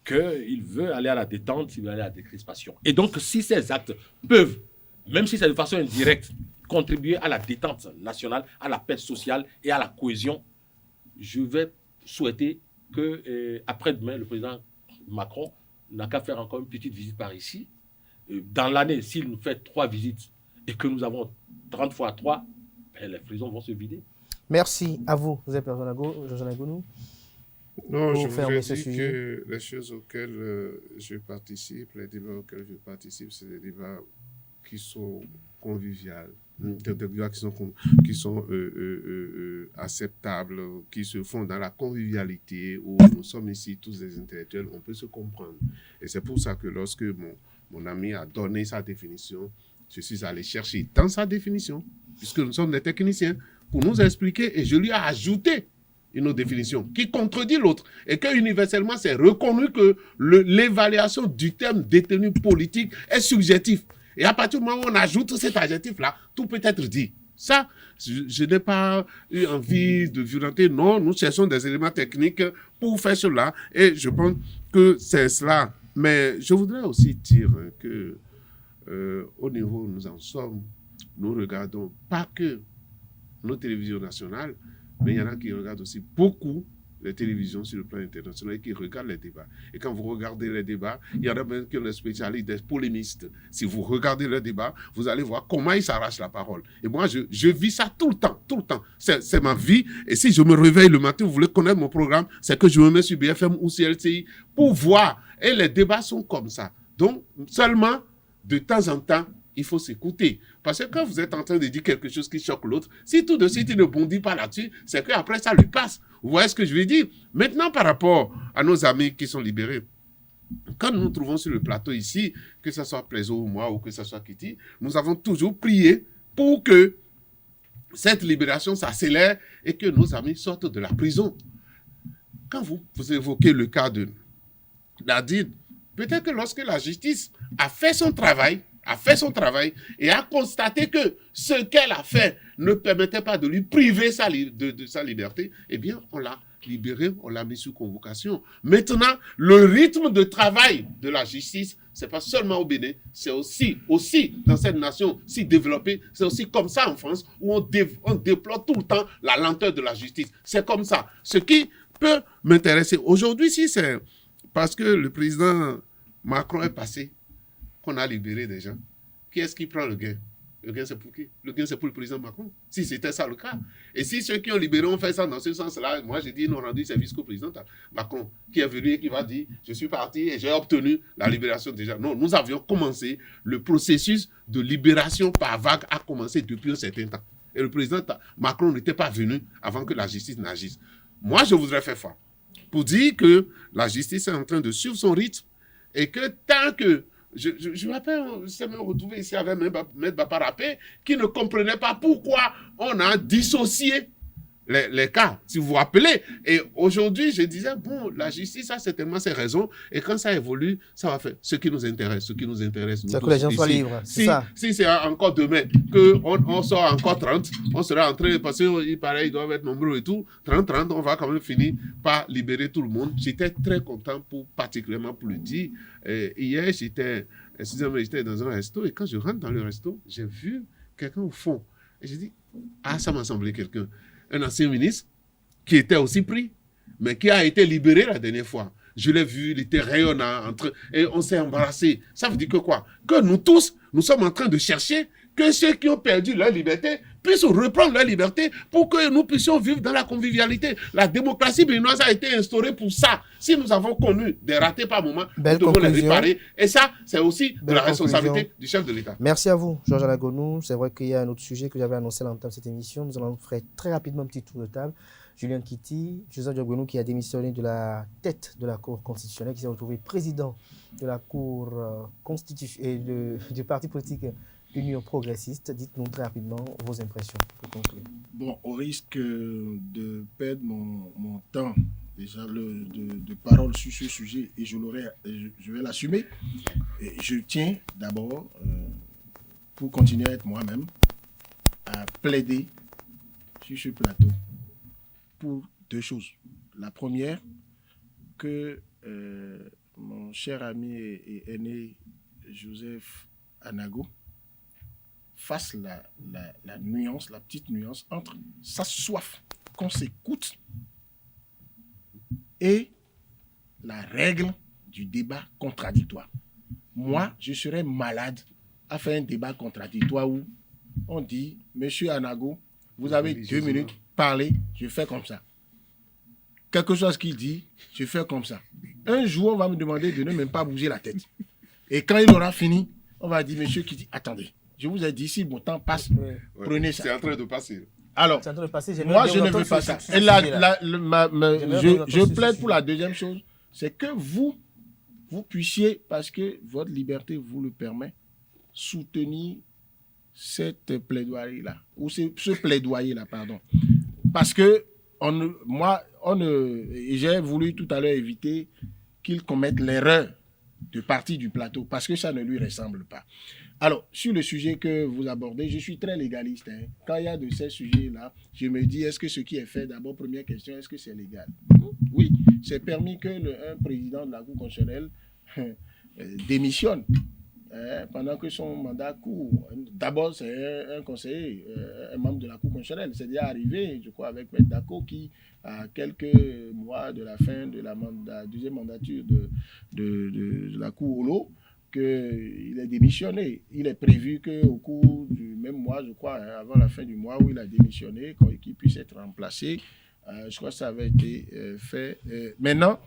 qu'il veut aller à la détente, il veut aller à la décrispation. Et donc, si ces actes peuvent, même si c'est de façon indirecte, contribuer à la détente nationale, à la paix sociale et à la cohésion, je vais souhaiter que, après-demain, le président Macron n'a qu'à faire encore une petite visite par ici. Dans l'année, s'il nous fait 3 visites et que nous avons 30 fois 3, ben, les prisons vont se vider. Merci à vous, Joseph Président. Non, pour je fermer voudrais ce dire sujet. que les choses auxquelles je participe, les débats auxquels je participe, c'est des débats qui sont conviviales, des débats qui sont acceptables, qui se font dans la convivialité, où nous sommes ici tous des intellectuels, on peut se comprendre. Et c'est pour ça que lorsque mon ami a donné sa définition, je suis allé chercher dans sa définition, puisque nous sommes des techniciens, pour nous expliquer, et je lui ai ajouté une autre définition qui contredit l'autre, et que universellement c'est reconnu que l'évaluation du terme détenu politique est subjectif. Et à partir du moment où on ajoute cet adjectif-là, tout peut être dit. Ça, je n'ai pas eu envie de violenter. Non, nous cherchons des éléments techniques pour faire cela, et je pense que c'est cela. Mais je voudrais aussi dire que au niveau où nous en sommes, nous regardons pas que nos télévisions nationales, mais il y en a qui regardent aussi beaucoup les télévisions sur le plan international et qui regardent les débats. Et quand vous regardez les débats, il y en a même qui sont des spécialistes, des polémistes. Si vous regardez les débats, vous allez voir comment ils s'arrachent la parole. Et moi, je vis ça tout le temps, tout le temps. C'est ma vie. Et si je me réveille le matin, vous voulez connaître mon programme, c'est que je me mets sur BFM ou sur LCI pour voir. Et les débats sont comme ça. Donc, seulement, de temps en temps, il faut s'écouter. Parce que quand vous êtes en train de dire quelque chose qui choque l'autre, si tout de suite il ne bondit pas là-dessus, c'est qu'après ça lui passe. Vous voyez ce que je veux dire? Maintenant, par rapport à nos amis qui sont libérés, quand nous nous trouvons sur le plateau ici, que ce soit Plaiso ou moi, ou que ce soit Kitty, nous avons toujours prié pour que cette libération s'accélère et que nos amis sortent de la prison. Quand vous évoquez le cas de Nadine, peut-être que lorsque la justice a fait son travail et a constaté que ce qu'elle a fait ne permettait pas de lui priver de sa liberté, eh bien, on l'a libéré, on l'a mis sous convocation. Maintenant, le rythme de travail de la justice, c'est pas seulement au Bénin, c'est aussi dans cette nation si développée, c'est aussi comme ça en France, où on déplore tout le temps la lenteur de la justice. C'est comme ça. Ce qui peut m'intéresser aujourd'hui, si c'est parce que le président Macron est passé, qu'on a libéré des gens, qui est-ce qui prend le gain? Le gain, c'est pour qui? Le gain, c'est pour le président Macron. Si c'était ça le cas. Et si ceux qui ont libéré ont fait ça dans ce sens-là, moi, j'ai dit, ils n'ont rendu service qu'au président Macron, qui est venu et qui va dire, je suis parti et j'ai obtenu la libération déjà. Non, nous avions commencé, le processus de libération par vague a commencé depuis un certain temps. Et le président Macron n'était pas venu avant que la justice n'agisse. Moi, je voudrais faire fort pour dire que la justice est en train de suivre son rythme et que tant que je me rappelle, on s'est même retrouvé ici avec M. Baparapé qui ne comprenait pas pourquoi on a dissocié les cas, si vous vous rappelez. Et aujourd'hui, je disais, bon, la justice a certainement ses raisons, et quand ça évolue, ça va faire ce qui nous intéresse, C'est que les gens soient libres, c'est ça. Si c'est encore demain, qu'on sort encore 30, on sera en train, parce qu'il paraît, ils doivent être nombreux et tout, 30, on va quand même finir par libérer tout le monde. J'étais très content, particulièrement pour le dire. Hier, j'étais dans un resto, et quand je rentre dans le resto, j'ai vu quelqu'un au fond. Et j'ai dit, ça m'a semblé quelqu'un. Un ancien ministre qui était aussi pris, mais qui a été libéré la dernière fois. Je l'ai vu, il était rayonnant, et on s'est embrassé. Ça veut dire que quoi? Que nous tous, nous sommes en train de chercher que ceux qui ont perdu leur liberté puissent reprendre leur liberté pour que nous puissions vivre dans la convivialité. La démocratie béninoise a été instaurée pour ça. Si nous avons connu des ratés par moment, nous devons les réparer. Et ça, c'est aussi de la responsabilité du chef de l'État. Merci à vous, Georges Alagonou. C'est vrai qu'il y a un autre sujet que j'avais annoncé à l'entame de cette émission. Nous allons faire très rapidement un petit tour de table. Julien Kitty, Joseph Diogbenou qui a démissionné de la tête de la Cour constitutionnelle, qui s'est retrouvé président de la Cour constitutionnelle et du parti politique Union progressiste. Dites-nous très rapidement vos impressions pour conclure. Bon, au risque de perdre mon temps déjà de parole sur ce sujet, et je vais l'assumer, je tiens d'abord, pour continuer à être moi-même, à plaider sur ce plateau pour deux choses. La première, que mon cher ami et aîné Joseph Anago fasse la nuance, la petite nuance entre sa soif qu'on s'écoute et la règle du débat contradictoire. Moi, je serais malade à faire un débat contradictoire où on dit, Monsieur Anago, vous avez 2 minutes, parlez, je fais comme ça. Quelque chose qu'il dit, je fais comme ça. Un jour, on va me demander de ne même pas bouger la tête. Et quand il aura fini, on va dire, monsieur qui dit, attendez, je vous ai dit, si mon temps passe, prenez ça. C'est en train de passer. Alors, moi, je ne veux pas ça. Et je plaide pour la deuxième chose, c'est que vous puissiez, parce que votre liberté vous le permet, soutenir cette plaidoirie-là, ou ce plaidoyer-là, pardon. Parce que j'ai voulu tout à l'heure éviter qu'il commette l'erreur de partir du plateau, parce que ça ne lui ressemble pas. Alors, sur le sujet que vous abordez, je suis très légaliste. Quand il y a de ces sujets-là, je me dis, est-ce que ce qui est fait, d'abord, première question, est-ce que c'est légal? Oui, c'est permis que un président de la Cour constitutionnelle démissionne pendant que son mandat court. D'abord, c'est un conseiller, un membre de la Cour constitutionnelle. C'est déjà arrivé, je crois, avec M. Dako, qui, à quelques mois de la fin de la deuxième mandature de la Cour Olo, qu'il est démissionné. Il est prévu qu'au cours du même mois, je crois, avant la fin du mois où il a démissionné, qu'il puisse être remplacé. Je crois que ça avait été fait. Maintenant,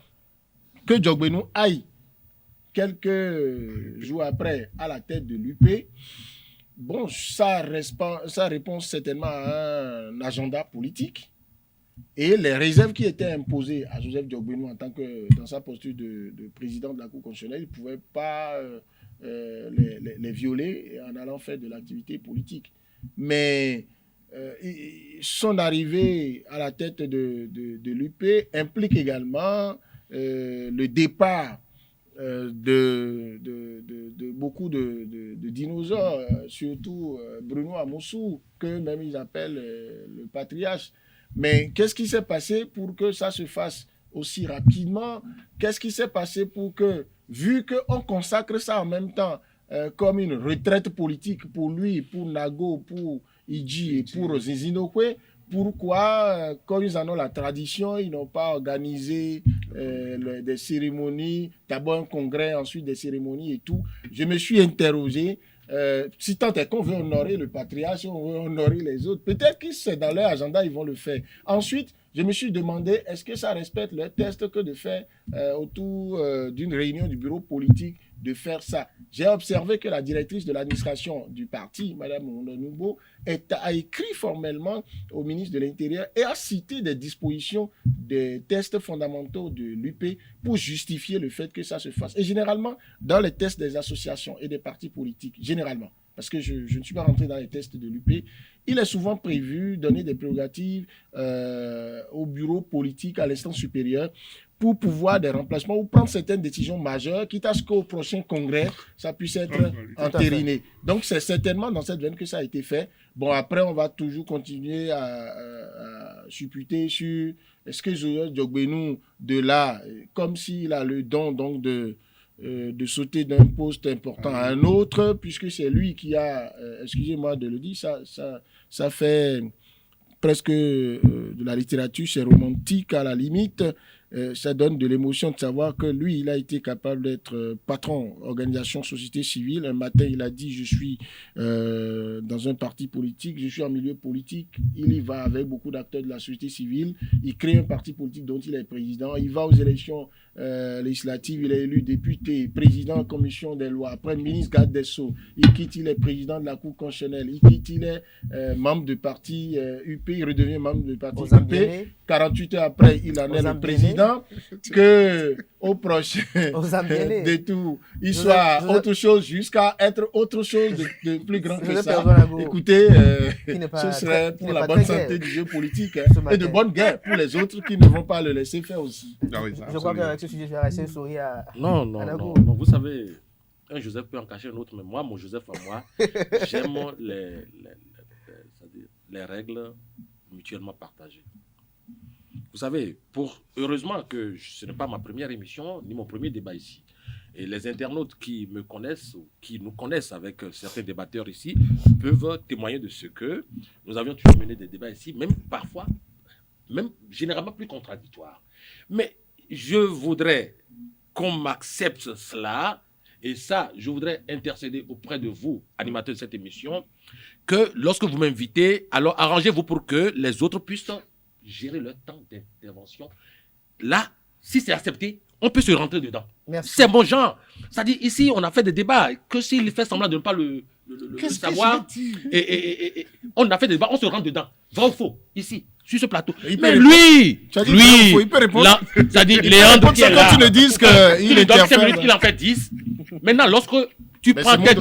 que Diogbenou aille quelques jours après à la tête de l'UP, bon, ça répond certainement à un agenda politique. Et les réserves qui étaient imposées à Joseph Diogbenou en tant que, dans sa posture de président de la Cour constitutionnelle, il ne pouvait pas les violer en allant faire de l'activité politique. Mais son arrivée à la tête de l'UP implique également le départ de beaucoup de dinosaures, surtout Bruno Amoussou, que même ils appellent le patriarche. Mais qu'est-ce qui s'est passé pour que ça se fasse aussi rapidement? Qu'est-ce qui s'est passé pour que, vu qu'on consacre ça en même temps comme une retraite politique pour lui, pour Nago, pour Idji et pour Zizinokwe, pourquoi, comme ils en ont la tradition, ils n'ont pas organisé des cérémonies, d'abord un congrès, ensuite des cérémonies et tout? Je me suis interrogé. Si tant est qu'on veut honorer le patriarche, on veut honorer les autres, peut-être que c'est dans leur agenda, ils vont le faire. Ensuite, je me suis demandé, est-ce que ça respecte le test que de faire autour d'une réunion du bureau politique, de faire ça? J'ai observé que la directrice de l'administration du parti, Mme Ondonoubo, a écrit formellement au ministre de l'Intérieur et a cité des dispositions des tests fondamentaux de l'UP pour justifier le fait que ça se fasse. Et généralement, dans les tests des associations et des partis politiques, généralement, parce que je ne suis pas rentré dans les tests de l'UP, il est souvent prévu donner des prérogatives au bureau politique, à l'instance supérieure, pour pouvoir des remplacements ou prendre certaines décisions majeures, quitte à ce qu'au prochain congrès, ça puisse être entériné. Donc, c'est certainement dans cette veine que ça a été fait. Bon, après, on va toujours continuer à supputer sur est-ce que Joseph Diogbenou, de là, comme s'il a le don donc de sauter d'un poste important à un autre, puisque c'est lui qui a, excusez-moi de le dire, ça fait presque de la littérature, c'est romantique à la limite. Ça donne de l'émotion de savoir que lui, il a été capable d'être patron, organisation, société civile. Un matin, il a dit, je suis dans un parti politique, je suis en milieu politique. Il y va avec beaucoup d'acteurs de la société civile. Il crée un parti politique dont il est président. Il va aux élections législatives. Il est élu député, président commission des lois, après ministre garde des Sceaux. Il quitte, il est président de la Cour constitutionnelle. Il quitte, il est membre de parti UP. Il redevient membre de parti UP. 48 heures après, il en est le président. Que au prochain détour, il soit autre chose jusqu'à être autre chose de plus grand que ça. Écoutez, ce serait pour la bonne santé du jeu politique et de bonne guerre pour les autres qui ne vont pas le laisser faire aussi. Je crois qu'avec ce sujet, je vais rester sourire à Non, vous savez, un Joseph peut en cacher un autre, mais moi, mon Joseph à moi, j'aime les règles mutuellement partagées. Vous savez, heureusement que ce n'est pas ma première émission, ni mon premier débat ici. Et les internautes qui me connaissent, ou qui nous connaissent avec certains débatteurs ici, peuvent témoigner de ce que nous avions toujours mené des débats ici, même parfois, même généralement plus contradictoires. Mais je voudrais qu'on m'accepte cela, et ça, je voudrais intercéder auprès de vous, animateurs de cette émission, que lorsque vous m'invitez, alors arrangez-vous pour que les autres puissent gérer leur temps d'intervention. Là, si c'est accepté, on peut se rentrer dedans. Merci. C'est mon genre. C'est-à-dire, ici, on a fait des débats. Que s'il fait semblant de ne pas le savoir, et on a fait des débats, on se rentre dedans. Vrai ou faux, ici, sur ce plateau. Mais lui, il peut répondre. C'est-à-dire, Léandre qui est là, quand tu ne dises qu'il il donne 5 minutes, il en fait 10. Maintenant, lorsque tu prends tête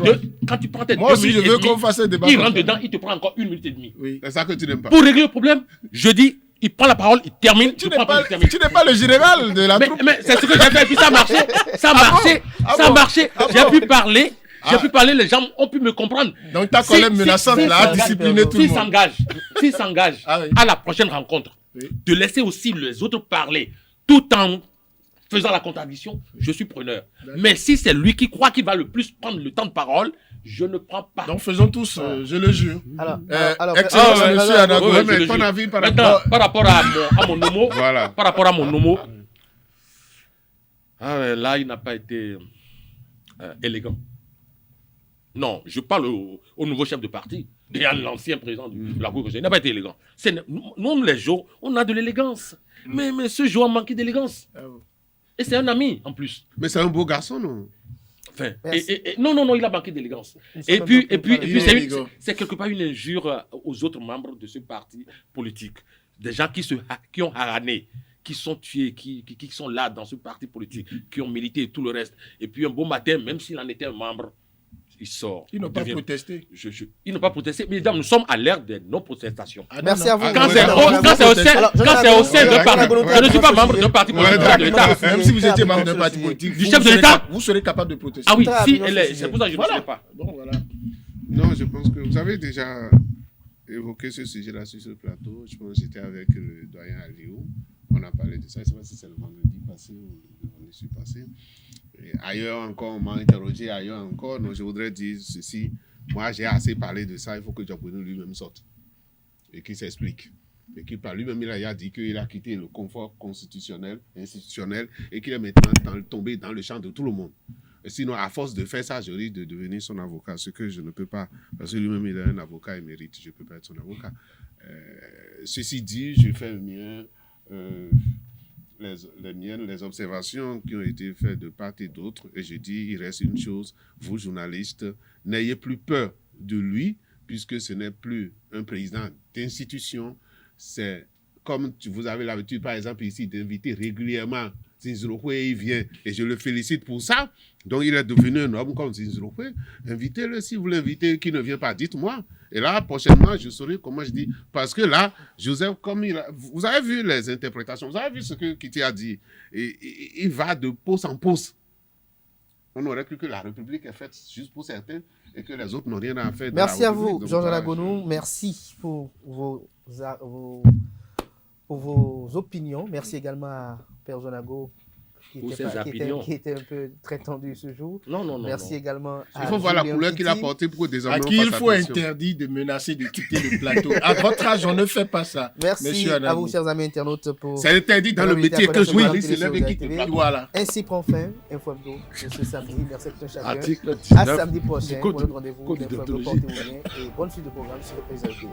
quand tu prends tête 2 minutes, moi aussi, je veux qu'on fasse un débat. Il rentre dedans, il te prend encore 1 minute et demie. Oui. C'est ça que tu n'aimes pas. Pour régler le problème, je dis, il prend la parole, il termine. Tu n'es pas le général de la troupe. Mais c'est ce que j'ai fait, et puis ça marchait. Ça marchait. J'ai pu parler. Les gens ont pu me comprendre. Donc ta collègue menaçante a discipliné tout le monde. S'il s'engage à la prochaine rencontre, de laisser aussi les autres parler, tout en faisant la contradiction, je suis preneur. Mais si c'est lui qui croit qu'il va le plus prendre le temps de parole, je ne prends pas. Donc faisons tous, je le jure. Alors, excellent, monsieur Anago. Mais ton avis par rapport à mon homo, voilà. Par rapport à mon homo, là, il n'a pas été élégant. Non, je parle au nouveau chef de parti et à l'ancien président de la Cour constitutionnelle. Il n'a pas été élégant. Nous, les jours, on a de l'élégance. Mais ce jour a manqué d'élégance. Et c'est un ami, en plus. Mais c'est un beau garçon, non? Enfin, Merci. non, il a manqué d'élégance. Nous sommes Et un puis, peu préparés. Il est élégant. c'est quelque part une injure aux autres membres de ce parti politique. Des gens qui ont harané, qui sont tués, qui sont là dans ce parti politique, qui ont milité et tout le reste. Et puis un beau matin, même s'il en était un membre, il sort. Ils n'ont Il pas devient- protesté. Ils n'ont pas protesté. Mais mesdames, nous sommes à l'ère des non-protestations. Ah, non, Merci non. à vous. Ah, Quand ouais, c'est non, au Alors, sein de Jonathan parti, Gono, je ne suis pas membre d'un parti politique Ouais, de l'État. Même si vous étiez membre d'un parti politique, Du vous chef de serez l'État. vous serez capable de protester. Ah oui, Très si, rapidement, c'est pour ça que je ne Voilà. sais pas. Bon, voilà. Non, je pense que vous avez déjà évoqué ce sujet-là sur ce plateau. Je pense que j'étais avec le doyen Aliou. On a parlé de ça. Je ne sais pas si c'est le vendredi passé ou le vendredi passé. Et ailleurs encore, on m'a interrogé. Ailleurs encore, non, je voudrais dire ceci. Moi, j'ai assez parlé de ça. Il faut que Diakono lui-même sorte et qu'il s'explique. Et qu'il parle lui-même, il a dit qu'il a quitté le confort constitutionnel, institutionnel et qu'il est maintenant tombé dans le champ de tout le monde. Et sinon, à force de faire ça, je risque de devenir son avocat, ce que je ne peux pas, parce que lui-même, il est un avocat émérite, je ne peux pas être son avocat. Ceci dit, je fais le mien, les observations qui ont été faites de part et d'autre, et je dis, il reste une chose, vous, journalistes, n'ayez plus peur de lui, puisque ce n'est plus un président d'institution, c'est comme vous avez l'habitude, par exemple, ici, d'inviter régulièrement Zinzrowe, il vient, et je le félicite pour ça. Donc, il est devenu un homme comme Zinzrowe. Invitez-le, si vous l'invitez, qui ne vient pas, dites-moi. Et là, prochainement, je saurai comment je dis. Parce que là, Joseph, comme vous avez vu les interprétations, vous avez vu ce que Kitty a dit. Et il va de pause en pause. On aurait cru que la République est faite juste pour certains et que les autres n'ont rien à faire. de la Merci à République. vous, Donc, Georges voilà. Alagonou. Merci pour vos opinions. Merci également à Père Zonago Pour ses opinions. qui était un peu très tendu ce jour. Non. Merci également à Il faut voir la Julien couleur qu'il a Titi. portée pour que désormais À on qui il fasse faut attention. interdire de menacer de quitter le plateau. À votre âge, on ne fait pas ça. Merci Monsieur à Anabou. vous, chers amis internautes, pour C'est interdit dans le L'invité métier à que connaître je le journaliste programme se lève et quitte Télé le sur plateau. Voilà. Ainsi prend fin Info Hebdo de ce samedi. Merci à chacun. Article À 19 samedi prochain du code- pour notre rendez-vous code d'Info Hebdo. déontologie. Portez-vous bien et bonne suite de programme sur EZTV.